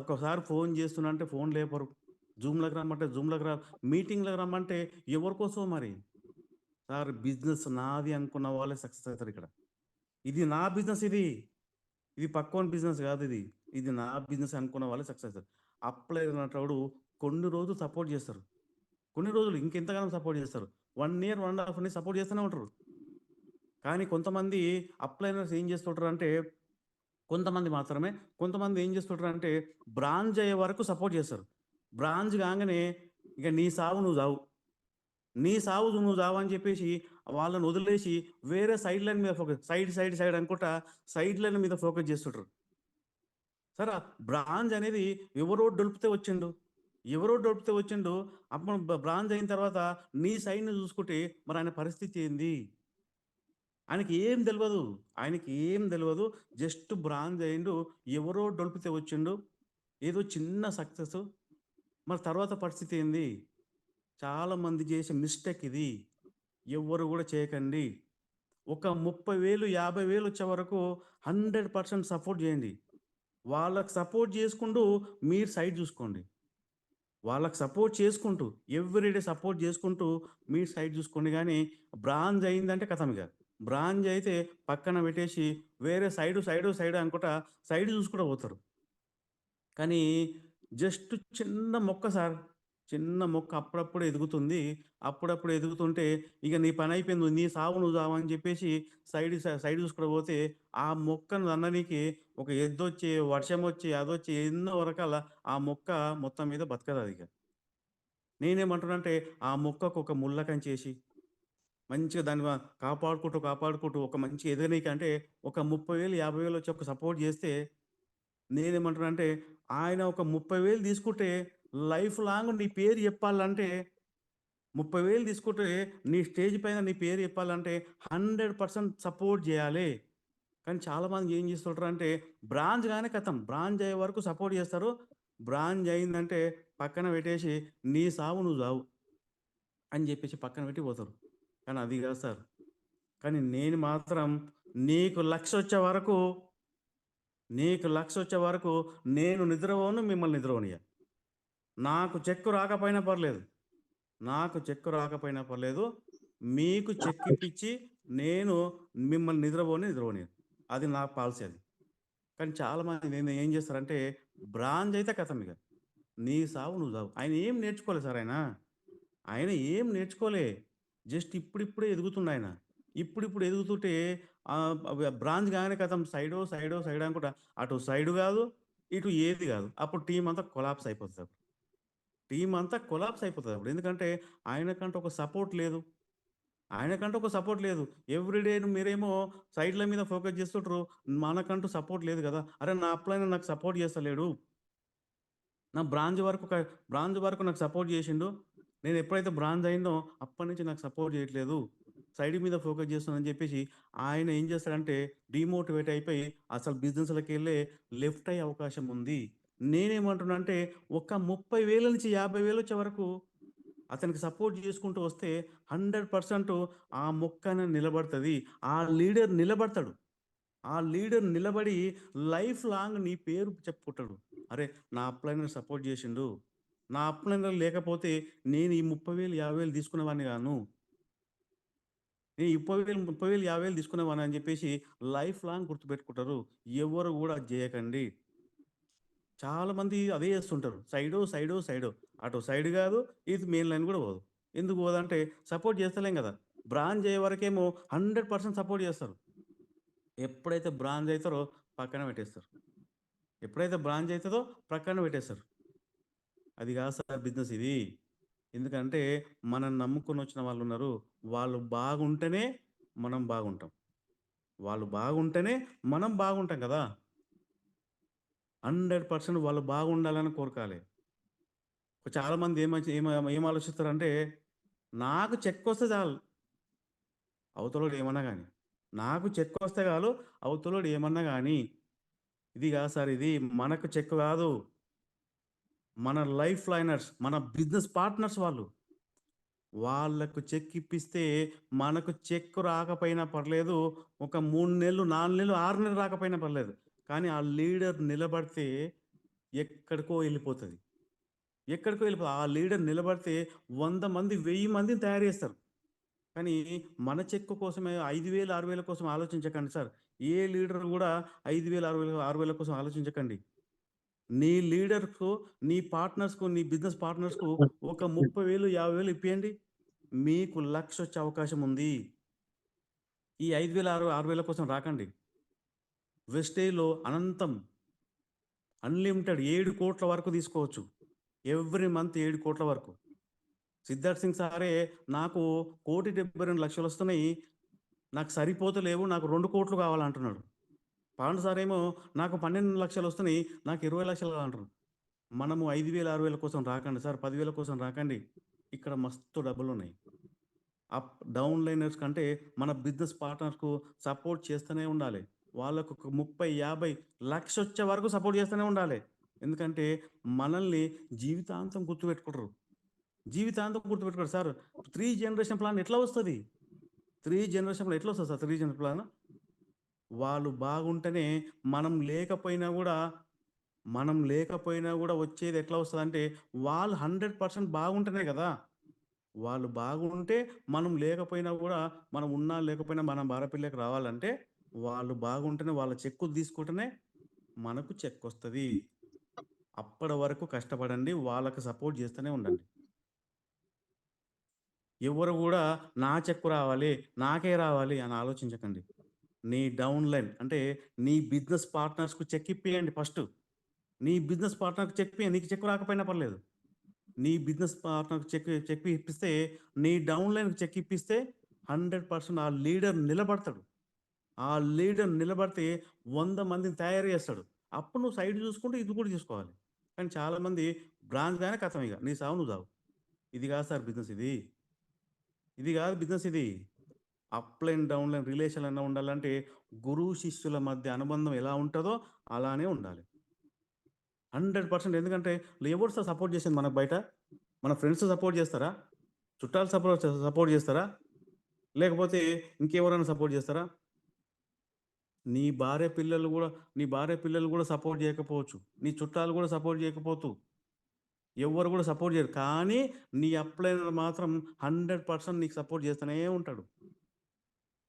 Speaker 2: ఒక్కసారి ఫోను చేస్తున్నా అంటే ఫోను లేపరు. జూమ్‌లోకి రమ్మంటే జూమ్‌లోకి రా మీటింగ్‌లోకి రమ్మంటే ఎవరి కోసమో మరి. సార్ బిజినెస్ నాది అనుకున్న వాళ్ళే సక్సెస్ అయితారిక్కడ. ఇది నా బిజినెస్ ఇది. ఇది పక్కోని బిజినెస్ గాదిది. ఇది నా బిజినెస్ అనుకున్న వాళ్ళే సక్సెస్ అయితారు. అప్లై అనేటోడు కొన్ని రోజులు సపోర్ట్ జేస్తారు. కొన్ని రోజులు ఇంకెంతగానో సపోర్ట్ జేస్తారు. 1 ఇయర్, 1 ½ ఇయర్ సపోర్ట్ చేస్తూనే ఉంటారు. కానీ కొంతమంది అప్లైనర్స్ ఏం చేస్తుంటారంటే కొంతమంది మాత్రమే. కొంతమంది ఏం చేస్తుంటారంటే, బ్రాంజ్ అయ్యే వరకు సపోర్ట్ చేస్తారు. బ్రాంజ్ కాంగానే ఇక నీ సావు నువ్వు సావు. నీ సావు నువ్వు సావు అని చెప్పేసి వాళ్ళని వదిలేసి వేరే సైడ్ లైన్ మీద ఫోకస్ సైడ్ అనుకుంటా సైడ్ లైన్ మీద ఫోకస్ చేస్తుంటారు. సరే బ్రాంజ్ అనేది ఎవరో డొలిపితే వచ్చిండు. ఎవరో డొలిపితే వచ్చిండు. అప్పుడు బ్రాంజ్ అయిన తర్వాత నీ సైడ్‌ని చూసుకుంటే మరి ఆయన పరిస్థితి ఏంది? ఆయనకి ఏం తెలవదు. ఆయనకి ఏం తెలవదు. జస్ట్ బ్రాంజ్ అయిండు. ఎవరో డొలిపితే వచ్చిండు. ఏదో చిన్న సక్సెసు. మరి తర్వాత పరిస్థితి ఏంది? చాలామంది చేసే మిస్టేక్ ఇది. ఎవ్వరు గూడా చేయకండి. ఒక 30,000, 50,000 వచ్చే వరకు 100% సపోర్ట్ చేయండి. వాళ్ళకి సపోర్ట్ చేసుకుంటూ మీరు సైడ్ చూసుకోండి. వాళ్ళకి సపోర్ట్ చేసుకుంటూ ఎవ్రీడే సపోర్ట్ చేసుకుంటూ మీరు సైడ్ చూసుకోండి గానీ, బ్రాంజ్ అయిందంటే ఖతం ఇగ. బ్రాంజ్ అయితే పక్కన పెట్టేసి వేరే సైడు అనుకుంటా సైడ్ చూసుకుంటా పోతారు. కానీ జస్ట్ చిన్న మొక్క సార్. చిన్న మొక్క అప్పుడప్పుడు ఎదుగుతుంది. అప్పుడప్పుడు ఎదుగుతుంటే ఇక నీ పనయిపోయింది. నీ సావు నువ్వు సావు అని చెప్పేసి సైడ్ చూసుకుంటూ పోతే ఆ మొక్కను తన్ననీకి ఒక ఎద్దొచ్చి, వర్షమొచ్చి, అదొచ్చి ఎన్నో రకాల ఆ మొక్క మొత్తం మీద బతకదదిక. నేనేమంటున్నానంటే ఆ మొక్కకు ఒక ముళ్ళ కంచేసి మంచిగా దాన్ని కాపాడుకుంటూ ఒక మంచి ఎదగనీకి అంటే ఒక 30,000, 50,000 వచ్చి ఒక సపోర్ట్ చేస్తే నేనేమంటున్నానంటే ఆయన ఒక 30,000 తీసుకుంటే లైఫ్ లాంగ్ నీ పేరు చెప్పాలంటే 30,000 తీసుకుంటే నీ స్టేజ్ పైన నీ పేరు చెప్పాలంటే 100% సపోర్ట్ చేయాలి. కానీ చాలామంది ఏం చేస్తుంటారంటే బ్రాంజ్ గానే ఖతం. బ్రాంజ్ అయ్యే వరకు సపోర్ట్ చేస్తారు. బ్రాంజ్ అయిందంటే పక్కన పెట్టేసి నీ సావు నువ్వు సావు అని చెప్పేసి పక్కన పెట్టి పోతారు. కానీ అది కాదు సార్. కానీ నేను మాత్రం నీకు లక్షొచ్చే వరకు, నీకు లక్షొచ్చే వరకు నేను నిద్రపోను, మిమ్మల్ని నిద్రపోనియ్య. నాకు చెక్కు రాకపోయినా పర్లేదు. నాకు చెక్కు రాకపోయినా పర్లేదు. మీకు చెక్ ఇప్పించి నేను మిమ్మల్ని నిద్రపోనియను. అది నా పాలిసీ అది. కానీ చాలామంది ఏం చేస్తారంటే బ్రాంజ్ అయితే ఖతం ఇక. నీ సావు నువ్వు సావు. ఆయన ఏం నేర్చుకోలే సార్ ఆయన. ఆయన ఏం నేర్చుకోలే. జస్ట్ ఇప్పుడిప్పుడే ఎదుగుతుండాయన. ఇప్పుడిప్పుడు ఎదుగుతుంటే బ్రాంజ్ గాగానే ఖతం సైడో అనుకుంటా అటు సైడు గాదు, ఇటు ఏది గాదు. అప్పుడు టీమ్ అంతా కొలాప్స్ అయిపోతది. టీమ్ అంతా కొలాప్స్ అయిపోతది అప్పుడు. ఎందుకంటే ఆయనకంటూ ఒక సపోర్ట్ లేదు. ఆయనకంటూ ఒక సపోర్ట్ లేదు. ఎవ్రీడే మీరేమో సైడ్‌ల మీద ఫోకస్ చేస్తుంటరు. మనకంటూ సపోర్ట్ లేదు గదా! అరె! నా అప్లైనర్ నాకు సపోర్ట్ చేస్తలేడు. నా బ్రాంజ్ వరకు నాకు సపోర్ట్ చేసిండు. నేను ఎప్పుడైతే బ్రాంజ్ అయిందో అప్పటినుంచి నాకు సపోర్ట్ చేయట్లేదు. సైడ్ మీద ఫోకస్ చేస్తున్నానని చెప్పేసి ఆయన ఏం చేస్తాడంటే డీమోటివేట్ అయిపోయి అసలు బిజినెస్‌లకెళ్ళే లెఫ్ట్ అయ్యే అవకాశం ఉంది. నేనేమంటున్నా అంటే ఒక 30,000 నుంచి 50,000 వచ్చే వరకు అతనికి సపోర్ట్ చేసుకుంటూ వస్తే 100% ఆ మొక్క అనేది నిలబడతది. ఆ లీడర్ నిలబడతాడు. ఆ లీడర్ నిలబడి లైఫ్ లాంగ్ నీ పేరు చెప్పుకుంటాడు. అరే! నా అప్లైనర్ సపోర్ట్ చేసిండు. నా అప్లైనర్ లేకపోతే నేను ఈ 30,000, 50,000 తీసుకునేవాడిని గాను. నేను ఈ 30,000, 50,000 తీసుకునేవాడిని అని చెప్పేసి లైఫ్ లాంగ్ గుర్తుపెట్టుకుంటారు. ఎవరు గూడా అది జేయకండి. చాలామంది అదే చేస్తుంటారు. సైడు. అటు సైడ్ గాదు, ఇది మెయిన్ లైన్ గూడా పోదు. ఎందుకు పోదంటే సపోర్ట్ చేస్తలేం గదా! బ్రాంజ్ అయ్యే వరకేమో 100% సపోర్ట్ చేస్తారు. ఎప్పుడైతే బ్రాంజ్ అయితారో పక్కన పెట్టేస్తారు. ఎప్పుడైతే బ్రాంజ్ అయితదో ప్రక్కన పెట్టేస్తారు. అది కాదు సార్ బిజినెస్ ఇది. ఎందుకంటే మనల్ని నమ్ముకొనొచ్చిన వాళ్ళున్నారు. వాళ్ళు బాగుంటేనే మనం బాగుంటాం. వాళ్ళు బాగుంటేనే మనం బాగుంటాం కదా! 100% వాళ్ళు బాగుండాలని కోరకాలి. చాలామంది ఏం ఆలోచిస్తారంటే నాకు చెక్కొస్తే చాలు అవతలోడు ఏమన్నా గాని. నాకు చెక్కొస్తే చాలు అవతలోడు ఏమన్నా గాని. ఇది కాదు సార్ ఇది మనకు చెక్ కాదు. మన లైఫ్ లైనర్స్, మన బిజినెస్ పార్ట్నర్స్ వాళ్ళు. వాళ్ళకు చెక్ ఇప్పిస్తే మనకు చెక్ రాకపోయినా పర్లేదు. ఒక 3 నెలలు, 4 నెలలు, 6 నెలలు రాకపోయినా పర్లేదు. కానీ ఆ లీడర్ నిలబడితే ఎక్కడికో ఎళ్ళిపోతది. ఆ లీడర్ నిలబడితే 100 మంది, 1000 మందిని తయారు చేస్తారు. కానీ మన చెక్కు కోసమే 5,000, 6,000 కోసం ఆలోచించకండి సార్. ఏ లీడర్ గూడా 5,000, 6,000 కోసం ఆలోచించకండి. నీ లీడర్‌కు, నీ పార్ట్నర్స్‌కు, నీ బిజినెస్ పార్ట్నర్స్‌కు ఒక 30,000, 50,000 ఇప్పియండి. మీకు లక్షొచ్చే అవకాశం ఉంది. ఈ 5,000, 6,000 కోసం రాకండి. వెస్టేజ్‌లో అనంతం అన్‌లిమిటెడ్ 7,00,00,000 వరకు తీసుకోవచ్చు. ఎవ్రీ మంత్ 7,00,00,000 వరకు. సిద్ధార్థ్ సింగ్ సారే నాకు 1,72,00,000 వస్తున్నాయి. నాకు సరిపోతలేవు. నాకు 2,00,00,000 కావాలంటున్నాడు. పాండు సారేమో నాకు 12,00,000 వస్తున్నాయి. నాకు 20,00,000 కావాలంటున్నారు. మనము 5,000, 6,000 కోసం రాకండి సార్. 10,000 కోసం రాకండి. ఇక్కడ మస్తు డబ్బులున్నాయి. డౌన్ లైనర్స్ కంటే మన బిజినెస్ పార్ట్నర్స్‌కు సపోర్ట్ చేస్తూనే ఉండాలి. వాళ్ళకు ఒక 30, 50 లక్షొచ్చే వరకు సపోర్ట్ చేస్తూనే ఉండాలి. ఎందుకంటే మనల్ని జీవితాంతం గుర్తుపెట్టుకుంటారు. జీవితాంతం గుర్తుపెట్టుకోండి సార్. 3 జనరేషన్ ప్లాన్ ఎట్లా వస్తది? 3 జనరేషన్ ప్లాన్ ఎట్లా వస్తది సార్ 3 జనరేషన్ ప్లాన్? వాళ్ళు బాగుంటేనే మనం లేకపోయినా గూడా వచ్చేది ఎట్లా వస్తదంటే వాళ్ళు 100% బాగుంటేనే గదా! వాళ్ళు బాగుంటే మనం లేకపోయినా గూడా మనం ఉన్నా లేకపోయినా మనం భారతపెళ్ళికి రావాలంటే వాళ్ళు బాగుంటేనే వాళ్ళ చెక్కులు తీసుకుంటేనే మనకు చెక్కొస్తది. అప్పటి వరకు కష్టపడండి. వాళ్ళకి సపోర్ట్ చేస్తూనే ఉండండి. ఎవరు గూడా నా చెక్కు రావాలి, నాకే రావాలి అని ఆలోచించకండి. నీ డౌన్‌లైన్ అంటే నీ బిజినెస్ పార్ట్నర్స్‌కు చెక్ ఇప్పియండి ఫస్టు. నీ బిజినెస్ పార్ట్నర్‌కి చెక్ ఇప్పియండి. నీకు చెక్ రాకపోయినా పర్లేదు. నీ బిజినెస్ పార్ట్నర్‌కి చెక్ ఇప్పిస్తే, నీ డౌన్‌లైన్‌కి చెక్ ఇప్పిస్తే 100% ఆ లీడర్ నిలబడతాడు. ఆ లీడర్ నిలబడితే 100 మందిని తయారు చేస్తాడు. అప్పుడు నువ్వు సైడ్ చూసుకుంటే ఇది కూడా చూసుకోవాలి. కానీ చాలామంది బ్రాంచ్ గానే ఖతం ఇగ. నీ సావు నువ్వు సావు. ఇది కాదు సార్ బిజినెస్ ఇది. ఇది కాదు బిజినెస్ ఇది. అప్‌లైన్, డౌన్‌లైన్ రిలేషన్ అన్నా ఉండాలంటే గురువు శిష్యుల మధ్య అనుబంధం ఎలా ఉంటదో అలానే ఉండాలి. 100% ఎందుకంటే ఎవరు సార్ సపోర్ట్ చేసేది మనకు బయట? మన ఫ్రెండ్స్ సపోర్ట్ చేస్తారా? చుట్టాలు సపోర్ట్ చేస్తారా? లేకపోతే ఇంకెవరైనా సపోర్ట్ చేస్తారా? నీ భార్య పిల్లలు గూడా నీ భార్య పిల్లలు గూడా సపోర్ట్ చేయకపోవచ్చు. నీ చుట్టాలు గూడా సపోర్ట్ చేయకపోతు. ఎవ్వరు గూడా సపోర్ట్ చేయరు. కానీ నీ అప్‌లైనర్ మాత్రం 100% నీకు సపోర్ట్ చేస్తూనే ఉంటాడు.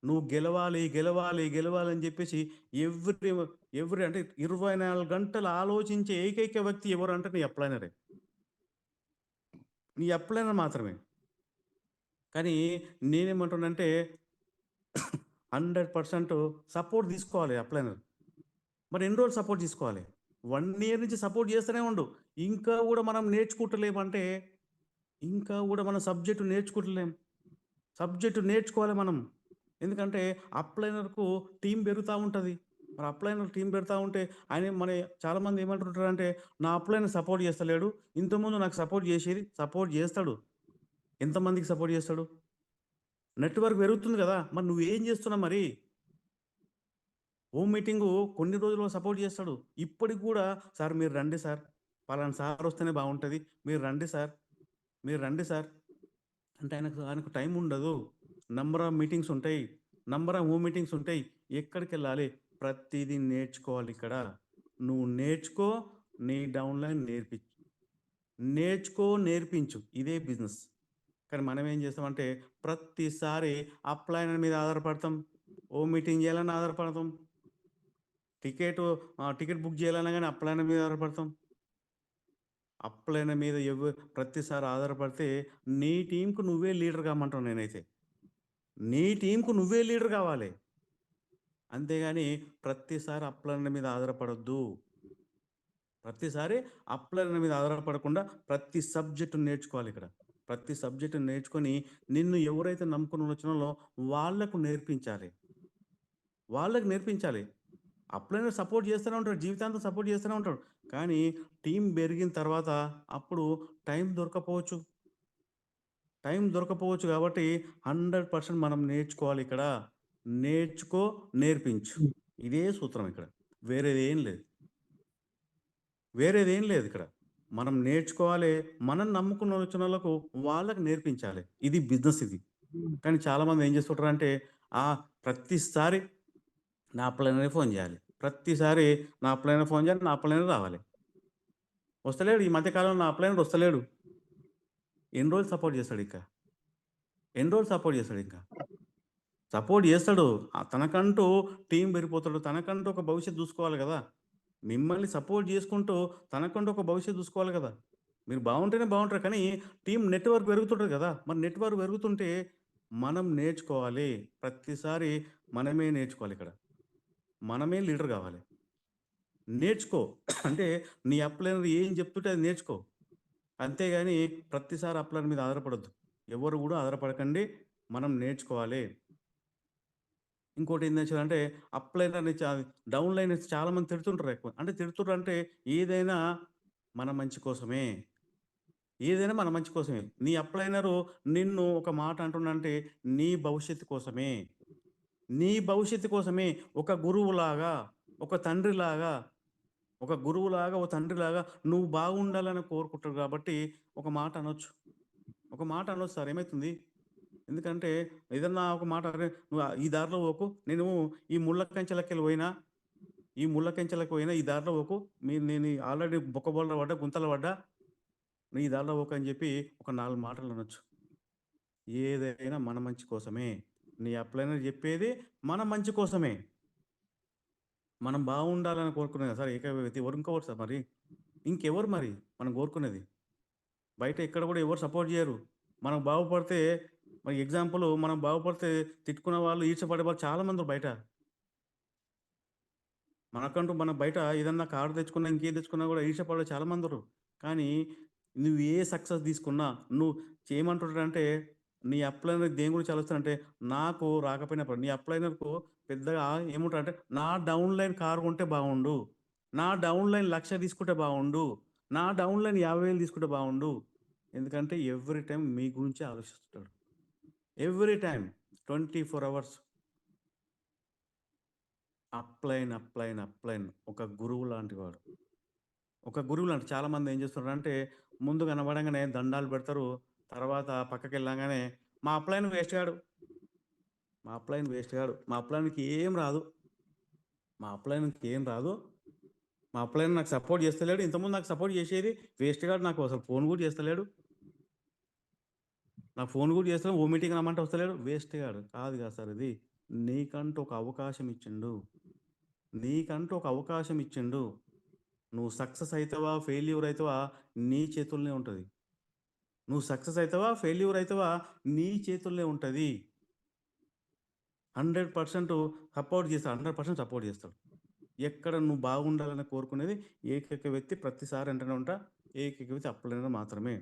Speaker 2: నువ్వు గెలవాలి, గెలవాలి, గెలవాలి అని జెప్పేసి ఎవ్రి ఎవ్రి అంటే 24 గంటలు ఆలోచించే ఏకైక వ్యక్తి ఎవరంటే నీ అప్‌లైనరే. నీ అప్‌లైనర్ మాత్రమే. కానీ నేనేమంటున్నానంటే 100% సపోర్ట్ తీసుకోవాలి అప్‌లైనర్. మరి ఎన్ని రోజులు సపోర్ట్ తీసుకోవాలి? 1 ఇయర్ నుంచి సపోర్ట్ చేస్తూనే ఉండు. ఇంకా గూడా మనం నేర్చుకుంటలేమంటే, ఇంకా గూడా మనం సబ్జెక్ట్ నేర్చుకుంటలేం. సబ్జెక్ట్ నేర్చుకోవాలి మనం. ఎందుకంటే అప్‌లైనర్‌కు టీమ్ పెరుగుతా ఉంటది. మరి అప్‌లైనర్ టీమ్ పెడతా ఉంటే ఆయన మన చాలామంది ఏమంటుంటారంటే, నా అప్‌లైనర్ సపోర్ట్ చేస్తలేడు. ఇంతకుముందు నాకు సపోర్ట్ చేసేది. సపోర్ట్ చేస్తాడు. ఎంతమందికి సపోర్ట్ చేస్తాడు? నెట్‌వర్క్ పెరుగుతుంది గదా! మరి నువ్వేం చేస్తున్నావు మరి? హోమ్ మీటింగు కొన్ని రోజులు సపోర్ట్ చేస్తాడు. ఇప్పటికి గూడా సార్ మీరు రండి సార్. పలానా సార్ వస్తేనే బావుంటది. మీరు రండి సార్. మీరు రండి సార్. అంటే ఆయనకు టైం ఉండదు. నంబర్ ఆఫ్ మీటింగ్స్ ఉంటాయి. నంబర్ ఆఫ్ హోమ్ మీటింగ్స్ ఉంటాయి. ఎక్కడికెళ్ళాలి? ప్రతీదీ నేర్చుకోవాలిక్కడ. నువ్వు నేర్చుకో, నీ డౌన్‌లైన్ నేర్పించు. నేర్చుకో, నేర్పించు. ఇదే బిజినెస్. కానీ మనం ఏం చేస్తామంటే ప్రతిసారి అప్‌లైనర్ మీద ఆధారపడతాం. హోమ్ మీటింగ్ చేయాలని ఆధారపడతాం. టికెట్ బుక్ చేయాలన్నా గాని అప్‌లైనర్ మీద ఆధారపడతాం. అప్‌లైనర్ మీద ప్రతిసారి ఆధారపడితే నీ టీమ్‌కు నువ్వే లీడర్ కామంటాను నేనైతే. నీ టీమ్‌కు నువ్వే లీడర్ కావాలి. అంతేగాని ప్రతిసారి అప్‌లైనర్ మీద ఆధారపడొద్దు. ప్రతిసారి అప్‌లైనర్ మీద ఆధారపడకుండా ప్రతి సబ్జెక్ట్ నేర్చుకోవాలిక్కడ. ప్రతి సబ్జెక్ట్ నేర్చుకొని నిన్ను ఎవరైతే నమ్ముకొని వచ్చినాలో వాళ్ళకు నేర్పించాలి. వాళ్ళకి నేర్పించాలి. అప్లైనర్ సపోర్ట్ చేస్తూనే ఉంటాడు. జీవితాంతం సపోర్ట్ చేస్తూనే ఉంటాడు. కానీ టీమ్ పెరిగిన తర్వాత అప్పుడు టైం దొరకపోవచ్చు. టైం దొరకపోవచ్చు కాబట్టి 100% మనం నేర్చుకోవాలిక్కడ. నేర్చుకో, నేర్పించు. ఇదే సూత్రం ఇక్కడ. వేరేదేం లేదు. వేరేదేం లేదిక్కడ. మనం నేర్చుకోవాలి. మనం నమ్ముకున్న వచ్చినోళ్ళకు వాళ్ళకి నేర్పించాలి. ఇది బిజినెస్ ఇది. కానీ చాలామంది ఏం చేస్తుంటారంటే ప్రతిసారి నా అప్లైనర్‌కి ఫోన్ చేయాలి. ప్రతిసారి నా అప్లైనర్ ఫోన్ చేయాలి. నా అప్లైనర్ రావాలి. వస్తలేడు. ఈ మధ్య కాలంలో నా అప్లైనర్ వస్తలేడు. ఎన్ని రోజులు సపోర్ట్ చేస్తాడింక? ఎన్ని రోజులు సపోర్ట్ చేస్తాడింక? సపోర్ట్ చేస్తాడు. తనకంటూ టీమ్ పెరిగిపోతాడు. తనకంటూ ఒక భవిష్యత్తు చూసుకోవాలి గదా! మిమ్మల్ని సపోర్ట్ చేసుకుంటూ తనకంటూ ఒక భవిష్యత్తు చూసుకోవాలి గదా! మీరు బావుంటేనే బావుంటారు. కానీ టీమ్ నెట్‌వర్క్ పెరుగుతుంటది గదా! మరి నెట్‌వర్క్ పెరుగుతుంటే మనం నేర్చుకోవాలి. ప్రతిసారి మనమే నేర్చుకోవాలిక్కడ. మనమే లీడర్ గావాలి. నేర్చుకో. అంటే నీ అప్లైనర్ ఏం చెప్తుంటే అది నేర్చుకో. అంతేగాని ప్రతిసారి అప్లైనర్ మీద ఆధారపడొద్దు. ఎవరు గూడా ఆధారపడకండి. మనం నేర్చుకోవాలి. ఇంకోటేందంటే అప్లైనర్‌ని డౌన్‌లైన్ చాలామంది తిడుతుంటారు ఎక్కువ. అంటే తిడుతుర్రంటే ఏదైనా మన మంచి కోసమే. ఏదైనా మన మంచి కోసమే. నీ అప్లైనరు నిన్ను ఒక మాట అంటుండంటే నీ భవిష్యత్తు కోసమే. నీ భవిష్యత్తు కోసమే. ఒక గురువులాగా, ఒక తండ్రిలాగా, ఒక గురువులాగా, ఒక తండ్రిలాగా నువ్వు బాగుండాలని కోరుకుంటాడు కాబట్టి ఒక మాట అనొచ్చు. ఒక మాట అనొచ్చు సార్ ఏమైతుంది? ఎందుకంటే ఏదన్నా ఒక మాట "అరే! నువ్వు ఈ దారిలో పోకు. నేను ఈ ముళ్ళ కంచెలకెళ్ళి పోయినా, ఈ ముళ్ళ కంచెలకు పోయినా ఈ దారిలో పోకు. నేను ఆల్రెడీ బొక్కబోర్ల పడ్డా, గుంతలో పడ్డా. నువ్వు ఈ దారిలో పోకు" అని చెప్పి ఒక 4 మాటలు అనొచ్చు. ఏదైనా మన మంచి కోసమే. నీ అప్లైనర్ చెప్పేది మన మంచి కోసమే. మనం బాగుండాలని కోరుకునే కదా సార్ ఏకైక వ్యక్తి. ఇంకోటి సార్ మరి ఇంకెవరు మరి మనం కోరుకునేది? బయట ఎక్కడ కూడా ఎవరు సపోర్ట్ చేయరు. మనం బాగుపడితే మరి ఎగ్జాంపుల్ మనం బాగుపడితే తిట్టుకునే వాళ్ళు, ఈర్ష్యపడే వాళ్ళు చాలా మంది బయట. మనకంటూ మనం బయట ఏదన్నా కారు తెచ్చుకున్నా, ఇంకేది తెచ్చుకున్నా కూడా ఈర్ష్యపడే చాలా మందురు. కానీ నువ్వు ఏ సక్సెస్ తీసుకున్నా, నువ్వు ఏమంటుంటాడంటే, నీ అప్లైనర్ దేని గురించి ఆలోచిస్తాడంటే, నాకు రాకపోయినా నీ అప్లైనర్‌కు పెద్దగా ఏమంటాడంటే, నా డౌన్‌లైన్ కారు కొంటే బాగుండు. నా డౌన్‌లైన్ 1,00,000 తీసుకుంటే బాగుండు. నా డౌన్‌లైన్ 50,000 తీసుకుంటే బాగుండు. ఎందుకంటే ఎవ్రీ టైమ్ మీ గురించే ఆలోచిస్తుంటాడు. Every time 24 hours. అప్లైన్ ఒక గురువు లాంటి వాడు. ఒక గురువు లాంటి చాలామంది ఏం చేస్తున్నారంటే, ముందు కనపడంగానే దండాలు పెడతారు. తర్వాత పక్కకెళ్ళంగానే మా అప్లైన్ వేస్ట్ గాడు. మా అప్లైన్ వేస్ట్ గాడు. మా అప్లైన్‌కి ఏం రాదు. మా అప్లైన్‌కి ఏం రాదు. మా అప్లైన్ నాకు సపోర్ట్ చేస్తలేడు. ఇంతకుముందు నాకు సపోర్ట్ చేసేది వేస్ట్ గాడు. నాకు అసలు ఫోన్ కూడా చేస్తలేడు. నాకు ఫోన్ కూడా చేస్తలేడు. ఓ మీటింగ్ రమ్మంటే వస్తలేడు. వేస్ట్ గాడు. కాదు కదా సార్ ఇది. నీకంటూ ఒక అవకాశం ఇచ్చిండు. నీకంటూ ఒక అవకాశం ఇచ్చిండు. నువ్వు సక్సెస్ అయితవా? ఫెయిల్యూర్ అయితవా? నీ చేతుల్లోనే ఉంటది. నువ్వు సక్సెస్ అయితవా? ఫెయిల్యూర్ అయితవా? నీ చేతుల్లోనే ఉంటది. 100% సపోర్ట్ చేస్తాడు. 100% సపోర్ట్ చేస్తాడు. ఎక్కడ నువ్వు బాగుండాలని కోరుకునేది ఏకైక వ్యక్తి ప్రతిసారి అంటూనే ఉంటా. ఏకైక వ్యక్తి అప్లైనర్ మాత్రమే.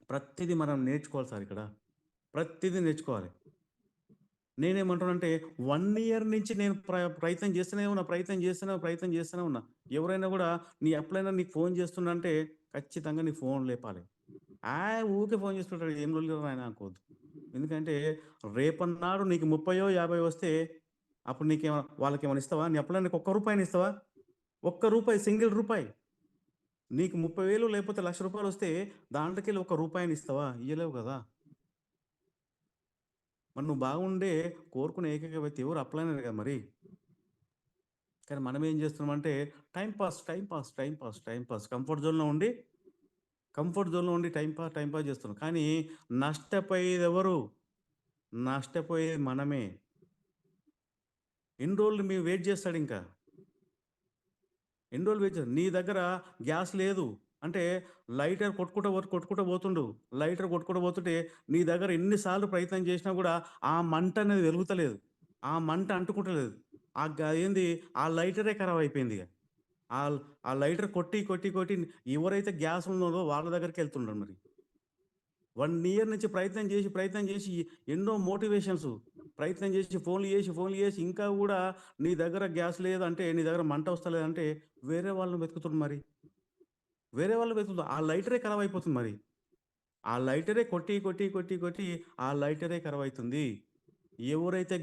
Speaker 2: ప్రతిదీ మనం నేర్చుకోవాలి సార్ ఇక్కడ. ప్రతిదీ నేర్చుకోవాలి. నేనేమంటానంటే 1 ఇయర్ నుంచి నేను ప్రయత్నం చేస్తూనే ఉన్నా. ప్రయత్నం చేస్తూనే ఉన్నా. ఎవరైనా గూడా నీ అప్లైనర్ నీకు ఫోన్ చేస్తుండంటే ఖచ్చితంగా నీ ఫోన్ లేపాలి. ఊకే ఫోన్ చేస్తుంటాడు. ఏం లొల్లిరా నాయనా అనుకోవద్దు. ఎందుకంటే రేపన్నాడు నీకు 30 50 వస్తే అప్పుడు వాళ్ళకేమైనా ఇస్తావా? నీ అప్లైనర్‌కి ఒక్క రూపాయైనా ఇస్తావా? ఒక్క రూపాయి, సింగిల్ రూపాయి. నీకు 30,000 లేకపోతే రూ. 1,00,000 వస్తే దాంట్లోకెళ్ళి ఒక్క రూపాయిని ఇస్తావా? ఇయ్యలేవు గదా! మరి నువ్వు బాగుండే కోరుకునే ఏకైక వ్యక్తి ఎవరు? అప్లైనర్ కదా మరి. కానీ మనం ఏం చేస్తున్నామంటే టైమ్ పాస్ కంఫర్ట్ జోన్‌లో ఉండి టైమ్ పాస్ చేస్తున్నాం. కానీ నష్టపోయేదెవరు? నష్టపోయేది మనమే. ఎన్ని రోజులు మేము వెయిట్ చేస్తాడింకా? ఎన్ని రోజులు వెయిట్ చేస్తాడు? నీ దగ్గర గ్యాస్ లేదు. అంటే లైటర్ కొట్టుకుంటా పోతుండు. లైటర్ కొట్టుకుంటా పోతుంటే నీ దగ్గర ఎన్ని సార్లు ప్రయత్నం చేసినా గూడా ఆ మంట అనేది వెలుగుతలేదు. ఆ మంట అంటుకుంటలేదు. ఏంది ఆ లైటరే ఖరాబ్ అయిపోయిందిగ. ఆ లైటర్ కొట్టి ఎవరైతే గ్యాస్ ఉన్నదో వాళ్ళ దగ్గరికెళ్తుండ్రు మరి. 1 ఇయర్ నుంచి ప్రయత్నం చేసి ఎన్నో మోటివేషన్స్ ఫోన్‌లు చేసి ఇంకా గూడా నీ దగ్గర గ్యాస్ లేదంటే, నీ దగ్గర మంట వస్తలేదంటే వేరే వాళ్ళని వెతుకుతుండు మరి. వేరే వాళ్ళు వెతుకుతున్నారు. ఆ లైటరే ఖరాబ్ అయిపోతుంది మరి. ఆ లైటరే కొట్టి ఆ లైటరే ఖరాబ్ అయితుంది. ఎవరైతే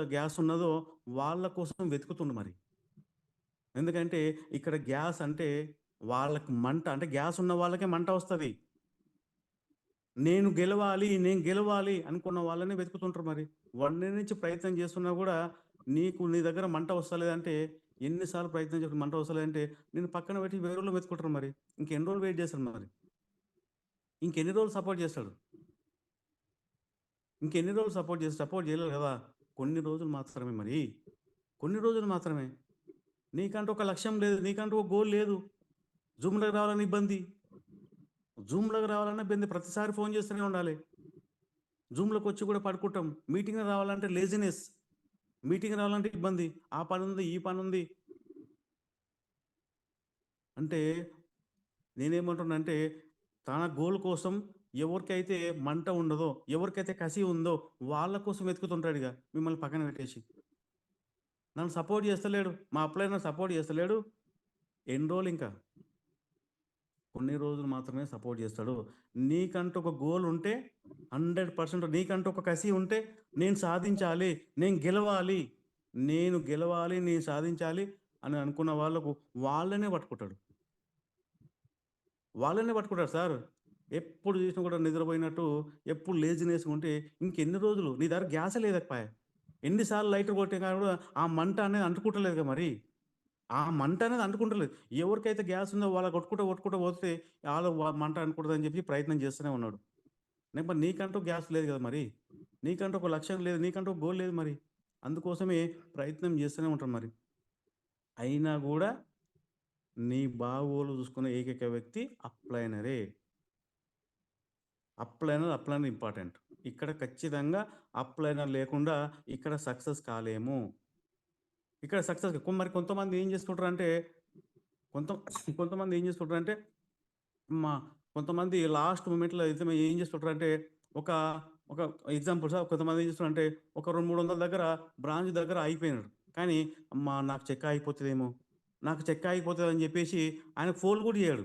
Speaker 2: గ్యాస్ ఉన్నదో వాళ్ళ కోసం వెతుకుతుండు మరి. ఎందుకంటే ఇక్కడ గ్యాస్ అంటే వాళ్ళకి మంట అంటే గ్యాస్ ఉన్న వాళ్ళకే మంట వస్తది. నేను గెలవాలి అనుకున్న వాళ్ళనే వెతుకుతుంటారు మరి. 1 ఇయర్ నుంచి ప్రయత్నం చేస్తున్నా గూడా నీ దగ్గర మంట వస్తలేదంటే ఎన్ని సార్లు ప్రయత్నం చేసి మంట వస్తలేదంటే నిన్ను పక్కన పెట్టి వేరోళ్ళని వెతుకుంటారు మరి. ఇంకెన్ని రోజులు వెయిట్ చేస్తాడు మరి? ఇంకెన్ని రోజులు సపోర్ట్ చేస్తాడు? ఇంకెన్ని రోజులు సపోర్ట్ చేయలేడు గదా! కొన్ని రోజులు మాత్రమే మరి. కొన్ని రోజులు మాత్రమే. నీకంటూ ఒక లక్ష్యం లేదు. నీకంటూ ఒక గోల్ లేదు. జూమ్‌లోకి రావాలని ఇబ్బంది. జూమ్‌లోకి రావాలన్నా ఇబ్బంది. ప్రతిసారి ఫోన్ చేస్తూనే ఉండాలి. జూమ్‌లోకొచ్చి కూడా పడుకుంటాం. మీటింగ్‌కి రావాలంటే లేజినెస్. మీటింగ్‌కి రావాలంటే ఇబ్బంది. ఆ పనుంది, ఈ పనుంది. అంటే నేనేమంటున్నానంటే తన గోల్ కోసం ఎవరికైతే మంట ఉండదో, ఎవరికైతే కసి ఉందో వాళ్ళ కోసం వెతుకుతుంటాడిగ మిమ్మల్ని పక్కన పెట్టేసి. నన్ను సపోర్ట్ చేస్తలేడు. మా అప్లైనర్ సపోర్ట్ చేస్తలేడు. ఎన్ని రోజులింకా? కొన్ని రోజులు మాత్రమే సపోర్ట్ చేస్తాడు. నీకంటూ ఒక గోల్ ఉంటే 100% నీకంటూ ఒక కసి ఉంటే నేను సాధించాలి, నేను సాధించాలి అని అనుకున్న వాళ్ళకు వాళ్ళనే పట్టుకుంటాడు. వాళ్ళనే పట్టుకుంటాడు సార్. ఎప్పుడు చూసినా కూడా నిద్రపోయినట్టు, ఎప్పుడు లేజినెస్‌గా ఉంటే ఇంకెన్ని రోజులు? నీ దగ్గర గ్యాసే లేదపాయె. ఎన్ని సార్లు లైటర్ కొట్టినా కూడా ఆ మంట అనేది అంటుకుంటలేదుగా మరి. ఆ మంట అనేది అంటుకుంటలేదు. ఎవరికైతే గ్యాస్ ఉందో వాళ్ళ కొట్టుకుంటా పోతే మంట అంటుకుంటదని చెప్పి ప్రయత్నం చేస్తూనే ఉన్నాడు. మరి నీకంటూ గ్యాస్ లేదు కదా మరి. నీకంటూ ఒక లక్ష్యం లేదు. నీకంటూ ఒక గోల్ లేదు మరి. అందుకోసమే ప్రయత్నం చేస్తూనే ఉంటాం మరి. అయినా గూడా నీ బాగోలు చూసుకునే ఏకైక వ్యక్తి అప్లైనరే. అప్లైనర్ ఇంపార్టెంట్. ఇక్కడ ఖచ్చితంగా అప్లైనర్ లేకుండా ఇక్కడ సక్సెస్ కాలేము. ఇక్కడ సక్సెస్ మరి కొంతమంది ఏం చేసుకుంటారంటే కొంత కొంతమంది ఏం చేసుకుంటారంటే మా కొంతమంది లాస్ట్ మూమెంట్‌లో అయితే ఏం చేస్తుంటారంటే ఒక ఒక ఎగ్జాంపుల్ సార్ కొంతమంది ఏం చేస్తున్నారంటే ఒక 200, 300 దగ్గర బ్రాంచ్ దగ్గర ఆగిపోయినాడు. కానీ అమ్మా! నాకు చెక్ ఆగిపోతదేమో, నాకు చెక్ ఆగిపోతదని చెప్పేసి ఆయనకు ఫోన్ కూడా చేయడు.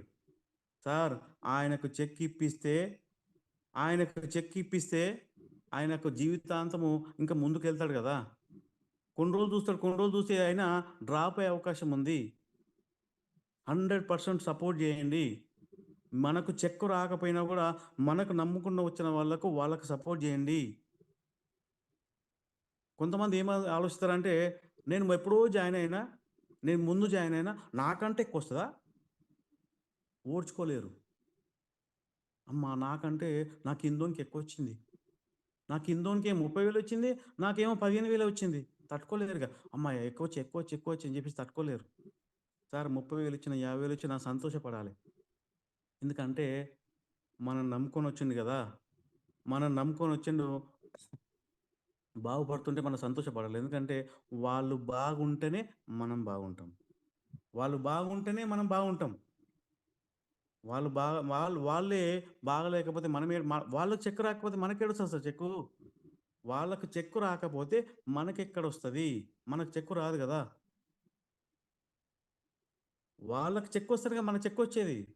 Speaker 2: సార్ ఆయనకు చెక్ ఇప్పిస్తే ఆయనకు చెక్ ఇప్పిస్తే ఆయనకు జీవితాంతము ఇంకా ముందుకెళ్తాడు కదా! కొన్ని రోజులు చూస్తాడు. కొన్ని రోజులు చూసి ఆయన డ్రాప్ అయ్యే అవకాశం ఉంది. 100% సపోర్ట్ చేయండి. మనకు చెక్కు రాకపోయినా కూడా మనకు నమ్ముకున్న వచ్చిన వాళ్ళకు సపోర్ట్ చేయండి. కొంతమంది ఆలోచిస్తారంటే నేను ఎప్పుడో జాయిన్ అయినా, నేను ముందు జాయిన్ అయినా నాకంటే ఎక్కువొస్తదా? ఓర్చుకోలేరు. అమ్మా! నాకు ఇందోనికి ఎక్కువొచ్చింది. నాకు ఇందోనికేమో 30,000 వచ్చింది. నాకేమో 15,000 వచ్చింది. తట్టుకోలేరుగా. అమ్మా! ఎక్కువొచ్చి అని చెప్పేసి తట్టుకోలేరు. సార్ 30,000 ఇచ్చినా, 50,000 ఇచ్చినా సంతోషపడాలి. ఎందుకంటే మనం నమ్ముకొనొచ్చిండు గదా! మనం నమ్ముకొనొచ్చిండు బాగుపడుతుంటే మనం సంతోషపడాలి. ఎందుకంటే వాళ్ళు బాగుంటేనే మనం బాగుంటాం. వాళ్ళు బాగుంటేనే మనం బాగుంటాం. వాళ్ళే బాగలేకపోతే వాళ్ళకి చెక్కు రాకపోతే మనకేడొస్తది సార్ చెక్కు? వాళ్ళకి చెక్కు రాకపోతే మనకెక్కడొస్తది? మనకు చెక్కు రాదు గదా! వాళ్ళకి చెక్కొస్తేనే మనకు చెక్కొచ్చేది.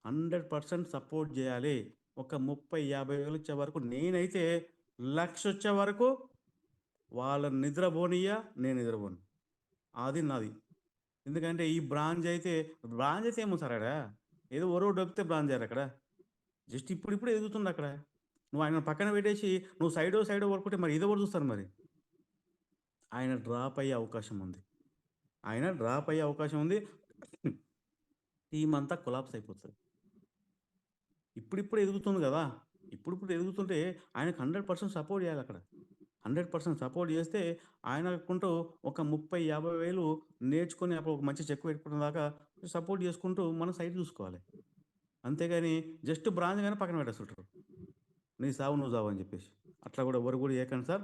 Speaker 2: 100% సపోర్ట్ జేయాలి. ఒక 30, 50,000 వచ్చే వరకు నేనైతే 1,00,000 వచ్చే వరకు వాళ్ళని నిద్రపోనియ్య, నేను నిద్రపోను. అది నాది. ఎందుకంటే ఈ బ్రాంచ్ అయితే ఏముంది సార్ ఆడ? ఏదో ఓరోడు డొక్కితే బ్రాంచ్ అక్కడ. జస్ట్ ఇప్పుడిప్పుడు ఎదుగుతుందక్కడ. నువ్వు ఆయనను పక్కన పెట్టేసి నువ్వు సైడో ఊరుకుంటే మరి ఇదెవరు చూస్తారు మరి? ఆయన డ్రాప్ అయ్యే అవకాశం ఉంది. టీమ్ అంతా కొలాప్స్ అయిపోతది. ఇప్పుడిప్పుడు ఎదుగుతుంది గదా! ఇప్పుడిప్పుడు ఎదుగుతుంటే ఆయనకు 100% సపోర్ట్ జేయాలక్కడ. 100% సపోర్ట్ జేస్తే ఆయనకుంటూ ఒక 30, 50,000 నేర్చుకొని అప్పుడు ఒక మంచి చెక్ పెట్టుకునే దాకా సపోర్ట్ జేసుకుంటూ మనం సైడ్ జూసుకోవాలి. అంతేగాని జస్ట్ బ్రాంచ్ గాని పక్కన పెట్టేస్తుంటారు. నీ సావు నువ్వు సావు అని జెప్పేసి. అట్లా గూడా ఎవరు గూడా చేయకండి సార్.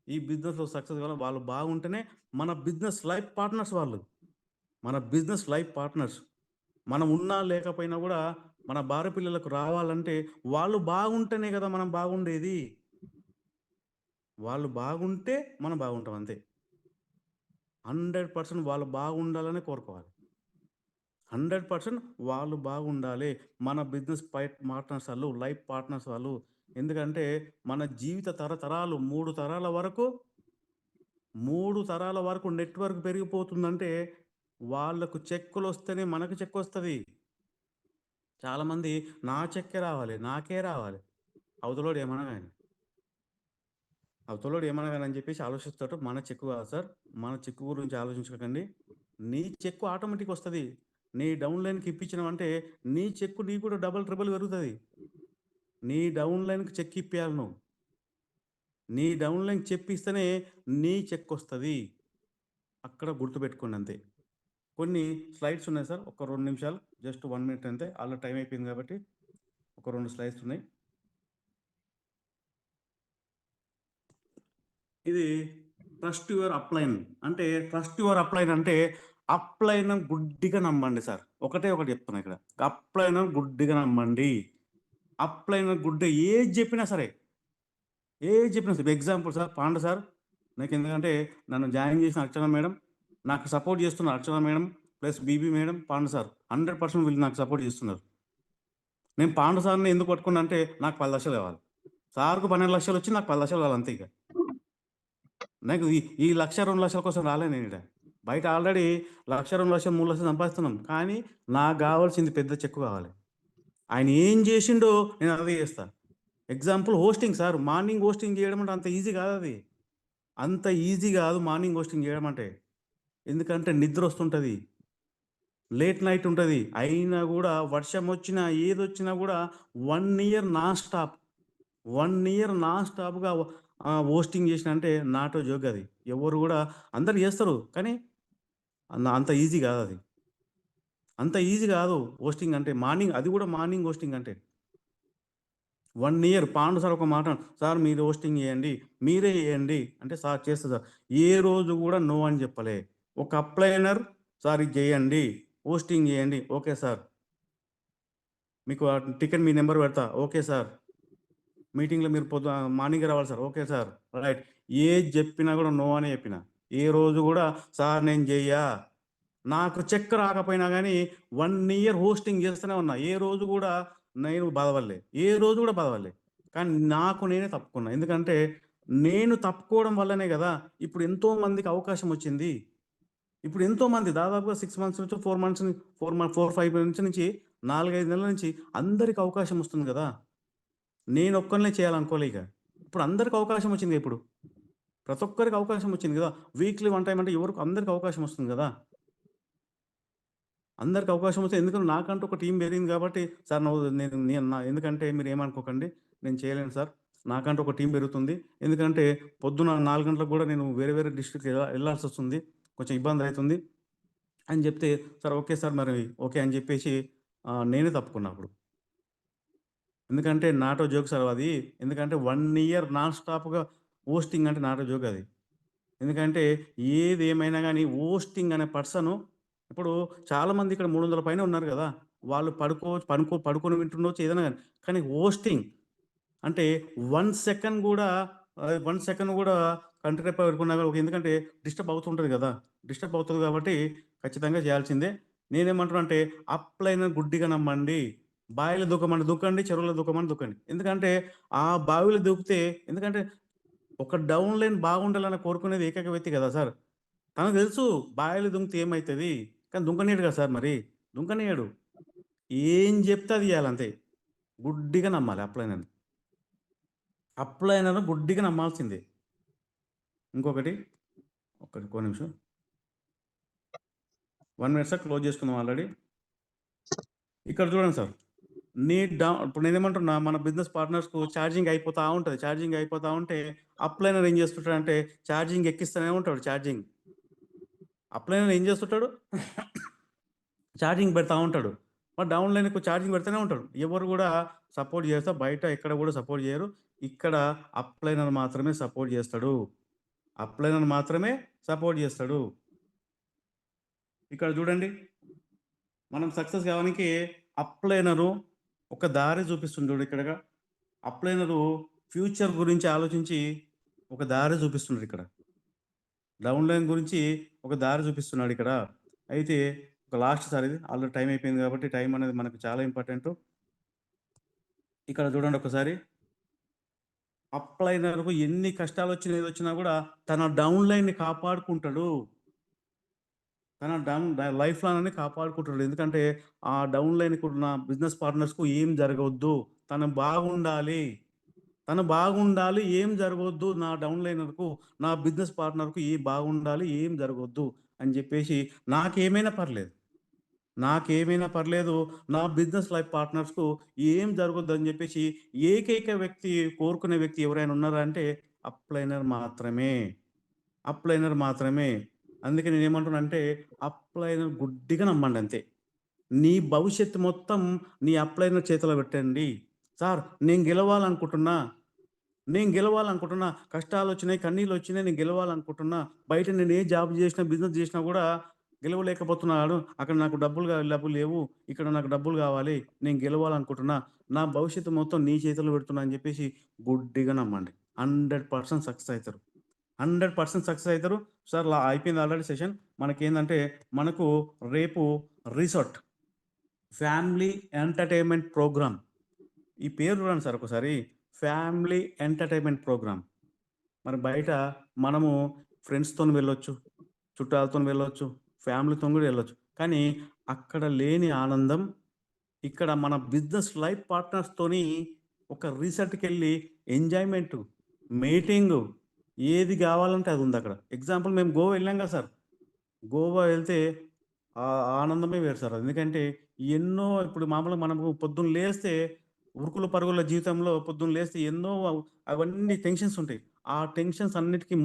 Speaker 2: ఈ బిజినెస్‌లో సక్సెస్ కావాలంటే వాళ్ళు బాగుంటేనే మన బిజినెస్ లైఫ్ పార్ట్నర్స్ వాళ్ళు. మన బిజినెస్ లైఫ్ పార్ట్నర్స్. మనం ఉన్నా లేకపోయినా గూడా మన భార్య పిల్లలకు రావాలంటే వాళ్ళు బాగుంటేనే గదా మనం బాగుండేది. వాళ్ళు బాగుంటే మనం బాగుంటాం అంతే. 100% వాళ్ళు బాగుండాలనే కోరుకోవాలి. 100% వాళ్ళు బాగుండాలి. మన బిజినెస్ పార్ట్నర్స్ ఆళ్ళు, లైఫ్ పార్ట్నర్స్ వాళ్ళు. ఎందుకంటే మన జీవిత తరతరాలు 3 తరాల వరకు నెట్‌వర్క్ పెరిగిపోతుందంటే వాళ్ళకు చెక్కులొస్తేనే మనకు చెక్కొస్తది. చాలామంది నా చెక్కే రావాలి, నాకే రావాలి. అవతలోడు ఏమన్నా గాని. అవతలోడు ఏమన్నా గాని అని చెప్పేసి ఆలోచిస్తాడు. మన చెక్కు కాదు సార్. మన చెక్కు గురించి ఆలోచించకండి. నీ చెక్కు ఆటోమేటిక్ వస్తది. నీ డౌన్ లైన్‌కి ఇప్పించినవంటే నీ చెక్కు నీకు కూడా డబుల్, ట్రిపుల్ పెరుగుతది. నీ డౌన్ లైన్‌కి చెక్ ఇప్పియాలి నువ్వు. నీ డౌన్ లైన్‌కి చెప్పిస్తేనే నీ చెక్కొస్తది. అక్కడ గుర్తుపెట్టుకోండి అంతే. కొన్ని స్లైడ్స్ ఉన్నాయి సార్. ఒక 2 నిమిషాలు జస్ట్ 1 మినిట్ అంతే. ఆల్రెడీ టైం అయిపోయింది కాబట్టి ఒక 2 స్లైడ్స్ ఉన్నాయి. ఇది ట్రస్ట్ యువర్ అప్లైన్. అంటే ట్రస్ట్ యువర్ అప్లైన్ అంటే అప్లైన్‌ని గుడ్డిగా నమ్మండి సార్. ఒకటే ఒకటి చెప్తున్నా ఇక్కడ. అప్లైన్‌ని గుడ్డిగా నమ్మండి. అప్లైన్‌ని ఏది చెప్పినా సరే, ఎగ్జాంపుల్ సార్ పాండు సార్. నాకెందుకంటే నన్ను జాయిన్ చేసిన అర్చన మేడం, నాకు సపోర్ట్ చేస్తున్న Archana madam plus Bibi madam, Pandu sir 100% వీళ్ళు నాకు సపోర్ట్ చేస్తున్నారు. నేను పాండు సార్‌ని ఎందుకు పట్టుకున్నా అంటే నాకు 10,00,000 కావాలి. సార్‌కు 12,00,000 వచ్చి నాకు 10,00,000 కావాలి అంతే ఇక. నాకు ఈ 1,00,000, 2,00,000 కోసం రాలే నేనీడ. బయట ఆల్రెడీ 1,00,000, 2,00,000, 3,00,000 సంపాదిస్తున్నాం. కానీ నాకు గావాల్సింది పెద్ద చెక్కు కావాలి. ఆయన ఏం జేషిండో నేను అదే జేస్తా. Example hosting sir. Morning hosting జేయడం అంటే అంత ఈజీ గాదది. అంత ఈజీ గాదు మార్నింగ్ హోస్టింగ్ జేయడం అంటే. ఎందుకంటే నిద్రొస్తుంటది. లేట్ నైట్ ఉంటది. అయినా గూడా వర్షమొచ్చినా, ఏదొచ్చినా గూడా 1 year non stop. 1 year non స్టాప్‌గా హోస్టింగ్ జేసినా అంటే నాట్ ఎ జోక్ అది. ఎవరు గూడా అందరూ జేస్తరు. కానీ అంత ఈజీ గాదది. అంత ఈజీ కాదు హోస్టింగ్ అంటే. మార్నింగ్ అది కూడా మార్నింగ్ హోస్టింగ్ అంటే. 1 ఇయర్ పాండు సార్ ఒక మాట, "సార్ మీరు హోస్టింగ్ చేయండి. మీరే చేయండి." అంటే సార్ చేస్తా సార్. ఏ రోజు కూడా నో అని చెప్పలే. ఒక అప్లైనర్ సార్ ఇది చేయండి. హోస్టింగ్ చేయండి. Okay sir. మీకు టికెట్ మీ నంబర్ పెడతా. Okay sir. మీటింగ్‌లో మీరు మార్నింగే రావాలి సార్. Okay sir. రైట్. ఏది చెప్పినా కూడా నో అనే చెప్పిన. ఏ రోజు కూడా సార్ నేను చెయ్యా. నాకు చెక్ రాకపోయినా గానీ 1 ఇయర్ హోస్టింగ్ చేస్తూనే ఉన్నా. ఏ రోజు కూడా నేను బాధపడలే. ఏ రోజు కూడా బాధపడలే. కానీ నాకు నేనే తప్పుకున్నా. ఎందుకంటే నేను తప్పుకోవడం వల్లనే గదా! ఇప్పుడు ఎంతో మందికి అవకాశం వచ్చింది. ఇప్పుడు ఎంతోమంది దాదాపుగా 6 మంత్స్ నుంచి 4 మంత్స్ 4, 5 నుంచి 4, 5 నెలల నుంచి అందరికి అవకాశం వస్తుంది గదా! నేనొక్కడినే చేయాలనుకోలే ఇక. ఇప్పుడు అందరికి అవకాశం వచ్చిందిగా ఇప్పుడు. ప్రతి ఒక్కరికి అవకాశం వచ్చింది గదా! వీక్లీ 1 టైమ్ అంటే అందరికి అవకాశం వస్తుంది గదా! అందరికి అవకాశం వస్తే ఎందుకంటే నాకంటూ ఒక టీమ్ పెరిగింది కాబట్టి, సార్ నేను నేను నా ఎందుకంటే మీరేమనుకోకండి. నేను చేయలేను సార్. నాకంటూ ఒక టీమ్ పెరుగుతుంది. ఎందుకంటే పొద్దున 4 గంటలకు గూడా నేను వేరే వేరే డిస్ట్రిక్ట్‌కి ఎళ్ళాల్సొస్తుంది. కొంచెం ఇబ్బందయితుంది అని జెప్తే, సార్ ఓకే సార్ మరి ఓకే అని జెప్పేసి నేనే తప్పుకున్నా అప్పుడు. ఎందుకంటే నాట్ ఎ జోక్ సార్ అది. ఎందుకంటే 1 ఇయర్ నాన్ స్టాప్‌గా హోస్టింగ్ అంటే నాట్ ఎ జోక్ అది. ఎందుకంటే ఏదేమైనా గానీ హోస్టింగ్ అనే పర్సను ఇప్పుడు చాలామంది ఇక్కడ 300 పైన ఉన్నారు గదా! వాళ్ళు పడుకొని వింటుండొచ్చు ఏదైనా గాని. కానీ హోస్టింగ్ అంటే 1 సెకండ్ గూడా 1 సెకండ్ గూడా కంటి రెప్ప పెట్టుకున్నా గూడా ఎందుకంటే డిస్టర్బ్ అవుతుంటది గదా! డిస్టర్బ్ అవుతది గాబట్టి ఖచ్చితంగా చేయాల్సిందే. నేనేమంటున్నా అంటే అప్‌లైన గుడ్డిగా నమ్మండి. బావిలో దూకమని దూకండి, చెరువులో దూకమని దూకండి. ఎందుకంటే ఆ బావిలో దూకితే ఎందుకంటే ఒక డౌన్ లైన్ బాగుండాలని కోరుకునేది ఏకైక వ్యక్తి కదా సార్. తనకు తెలుసు బావిలో దుంకితే ఏమైతది. కానీ దుంకనీయడు కదా సార్ మరి. దుంకనీయడు. ఏం చెప్తే అది చేయాలంతే. గుడ్డిగా నమ్మాలి అప్లైనర్‌ని. అప్లైనర్‌ని గుడ్డిగా నమ్మాల్సిందే. ఇంకొకటి ఒక్క నిమిషం. 1 మినిట్ సార్ క్లోజ్ చేసుకుందాం ఆల్రెడీ. ఇక్కడ చూడండి సార్. ఇప్పుడు నేనేమంటున్నా మన బిజినెస్ పార్ట్నర్స్‌కు ఛార్జింగ్ అయిపోతా ఉంటది. ఛార్జింగ్ అయిపోతా ఉంటే అప్లైనర్ ఏం చేస్తుంటాడంటే ఛార్జింగ్ ఎక్కిస్తూనే ఉంటాడు ఛార్జింగ్. అప్లైనర్ ఏం చేస్తుంటాడు? ఛార్జింగ్ పెడతా ఉంటాడు. మరి డౌన్ లైన్‌కి ఛార్జింగ్ పెడుతూనే ఉంటాడు. ఎవరు గూడా సపోర్ట్ చేస్తా బయట ఎక్కడ గూడా సపోర్ట్ చేయరు. ఇక్కడ అప్లైనర్ మాత్రమే సపోర్ట్ చేస్తాడు. అప్లైనర్ మాత్రమే సపోర్ట్ చేస్తాడు. ఇక్కడ చూడండి. మనం సక్సెస్ కావడానికి అప్లైనరు ఒక దారి చూపిస్తుంది చూడు ఇక్కడగా. అప్లైనరు ఫ్యూచర్ గురించి ఆలోచించి ఒక దారి చూపిస్తున్నాడు ఇక్కడ. డౌన్ లైన్ గురించి ఒక దారి చూపిస్తున్నాడు ఇక్కడ. అయితే ఒక లాస్ట్ సారి ఇది ఆల్రెడీ టైం అయిపోయింది కాబట్టి టైం అనేది మనకు చాలా ఇంపార్టెంటు. ఇక్కడ చూడండి ఒకసారి. అప్లైనర్‌కు ఎన్ని కష్టాలొచ్చినా, ఏదొచ్చినా గూడా తన డౌన్ లైన్‌ని కాపాడుకుంటాడు. తన లైఫ్ లాంగ్ కాపాడుకుంటాడు. ఎందుకంటే, ఆ డౌన్ లైన్‌కున్న బిజినెస్ పార్ట్నర్స్‌కు ఏం జరగొద్దు. తను బాగుండాలి. తను బాగుండాలి. ఏం జరగొద్దు. నా డౌన్ లైనర్‌కు, నా బిజినెస్ పార్ట్నర్‌కు బాగుండాలి. ఏం జరగొద్దు అని జెప్పేసి నాకేమైనా పర్లేదు. నాకేమైనా పర్లేదు. నా బిజినెస్ లైఫ్ పార్ట్నర్స్‌కు ఏం జరగొద్దని జెప్పేసి ఏకైక వ్యక్తి కోరుకునే వ్యక్తి ఎవరైనా ఉన్నారా అంటే అప్లైనర్ మాత్రమే. అప్లైనర్ మాత్రమే. అందుకే నేనేమంటున్నానంటే అప్లైనర్ గుడ్డిగా నమ్మండంతే. నీ భవిష్యత్తు మొత్తం నీ అప్లైనర్ చేతిలో పెట్టండి. సార్ నేను గెలవాలనుకుంటున్నా. కష్టాలొచ్చినాయి, కన్నీళ్ళొచ్చినాయి. నేను గెలవాలనుకుంటున్నా. బయట నేను ఏ జాబ్ జేసినా, బిజినెస్ జేసినా గూడా గెలవలేకపోతున్నాను. అక్కడ నాకు డబ్బులు లేవు. ఇక్కడ నాకు డబ్బులు గావాలి. నేను గెలవాలనుకుంటున్నా. నా భవిష్యత్తు మొత్తం నీ చేతుల్లో పెడుతున్నా అని జెప్పేసి గుడ్డిగా నమ్మండి. 100% సక్సెస్ అయితారు. 100% సక్సెస్ అయితారు. సార్ అయిపోయింది ఆల్రెడీ సెషన్. మనకేందంటే మనకు రేపు రిసార్ట్ ఫ్యామిలీ ఎంటర్‌టైన్‌మెంట్ ప్రోగ్రామ్. ఈ పేరు చూడండి సార్ ఒకసారి. Family entertainment program. మరి బయట మనము ఫ్రెండ్స్‌తోని వెళ్ళొచ్చు, చుట్టాలతోని వెళ్ళొచ్చు, ఫ్యామిలీతోని గూడా వెళ్ళొచ్చు. కానీ అక్కడ లేని ఆనందం ఇక్కడ మన బిజినెస్ లైఫ్ పార్ట్నర్స్‌తోని ఒక రిసార్ట్‌కెళ్ళి ఎంజాయ్‌మెంటు, మీటింగు ఏది గావాలంటే అది ఉందక్కడ. ఎగ్జాంపుల్ మేము గోవా వెళ్ళాం గదా సార్! గోవా వెళ్తే ఆ ఆనందమే వేరు సార్. ఎందుకంటే ఎన్నో ఇప్పుడు మామూలుగా మనము పొద్దున్న లేస్తే ఉరుకుల పరుగుల జీవితంలో పొద్దున్న లేస్తే ఎన్నో అవన్నీ టెన్షన్స్ ఉంటాయి. ఆ టెన్షన్స్ అన్నిటికి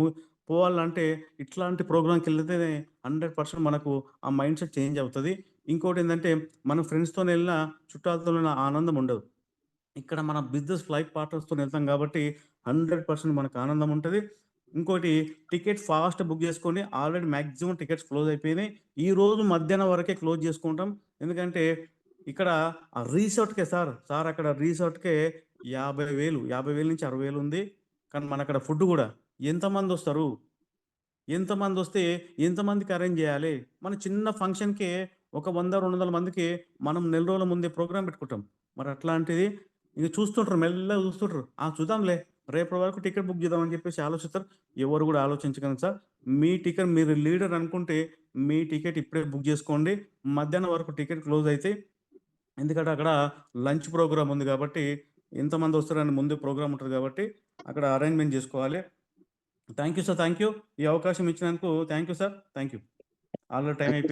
Speaker 2: పోవాలంటే ఇట్లాంటి ప్రోగ్రామ్‌కెళ్తేనే 100% మనకు ఆ మైండ్‌సెట్ చేంజ్ అవుతది. ఇంకోటేందంటే మనం ఫ్రెండ్స్‌తోని ఎళ్ళినా, చుట్టాలతో వెళ్ళిన ఆనందం ఉండదు. ఇక్కడ మన బిజినెస్ ఫ్లైట్ పార్ట్నర్స్‌తోని ఎళ్తాం కాబట్టి 100% మనకు ఆనందం ఉంటది. ఇంకోటి టికెట్ ఫాస్ట్ బుక్ జేసుకోండి. ఆల్రెడీ మాక్సిమం టికెట్స్ క్లోజ్ అయిపోయినాయి. ఈరోజు మధ్యాహ్నం వరకే క్లోజ్ చేసుకుంటాం. ఎందుకంటే ఇక్కడ రిసార్ట్‌కే సార్ అక్కడ రిసార్ట్‌కే 50,000 50,000-60,000 ఉంది. కానీ మనక్కడ ఫుడ్ గూడా ఎంతమందొస్తారు? ఎంతమందొస్తే ఎంతమందికి అరేంజ్ జేయాలి? మన చిన్న ఫంక్షన్‌కే ఒక 100, 200 మందికి మనం నెల రోజుల ముందే ప్రోగ్రామ్ పెట్టుకుంటాం. మరి అట్లాంటిది ఇగ చూస్తుంటారు. మెల్లగా చూస్తుంటారు. చూద్దాంలే రేపటి వరకు టికెట్ బుక్ చేద్దాం అని చెప్పేసి ఆలోచిస్తారు. ఎవరు గూడా ఆలోచించకండి సార్. మీ టికెట్ మీరు లీడర్ అనుకుంటే మీ టికెట్ ఇప్పుడే బుక్ జేసుకోండి. మధ్యాహ్నం వరకు టికెట్ క్లోజ్ అయితాయి. ఎందుకంటే అక్కడ లంచ్ ప్రోగ్రామ్ ఉంది గాబట్టి ఎంతమందొస్తారని ముందే ప్రోగ్రామ్ ఉంటది గాబట్టి అక్కడ అరేంజ్‌మెంట్ జేసుకోవాలి. Thank you sir. Thank you. ఈ అవకాశం ఇచ్చినందుకు thank you sir. Thank you. Already time అయిపోయింది.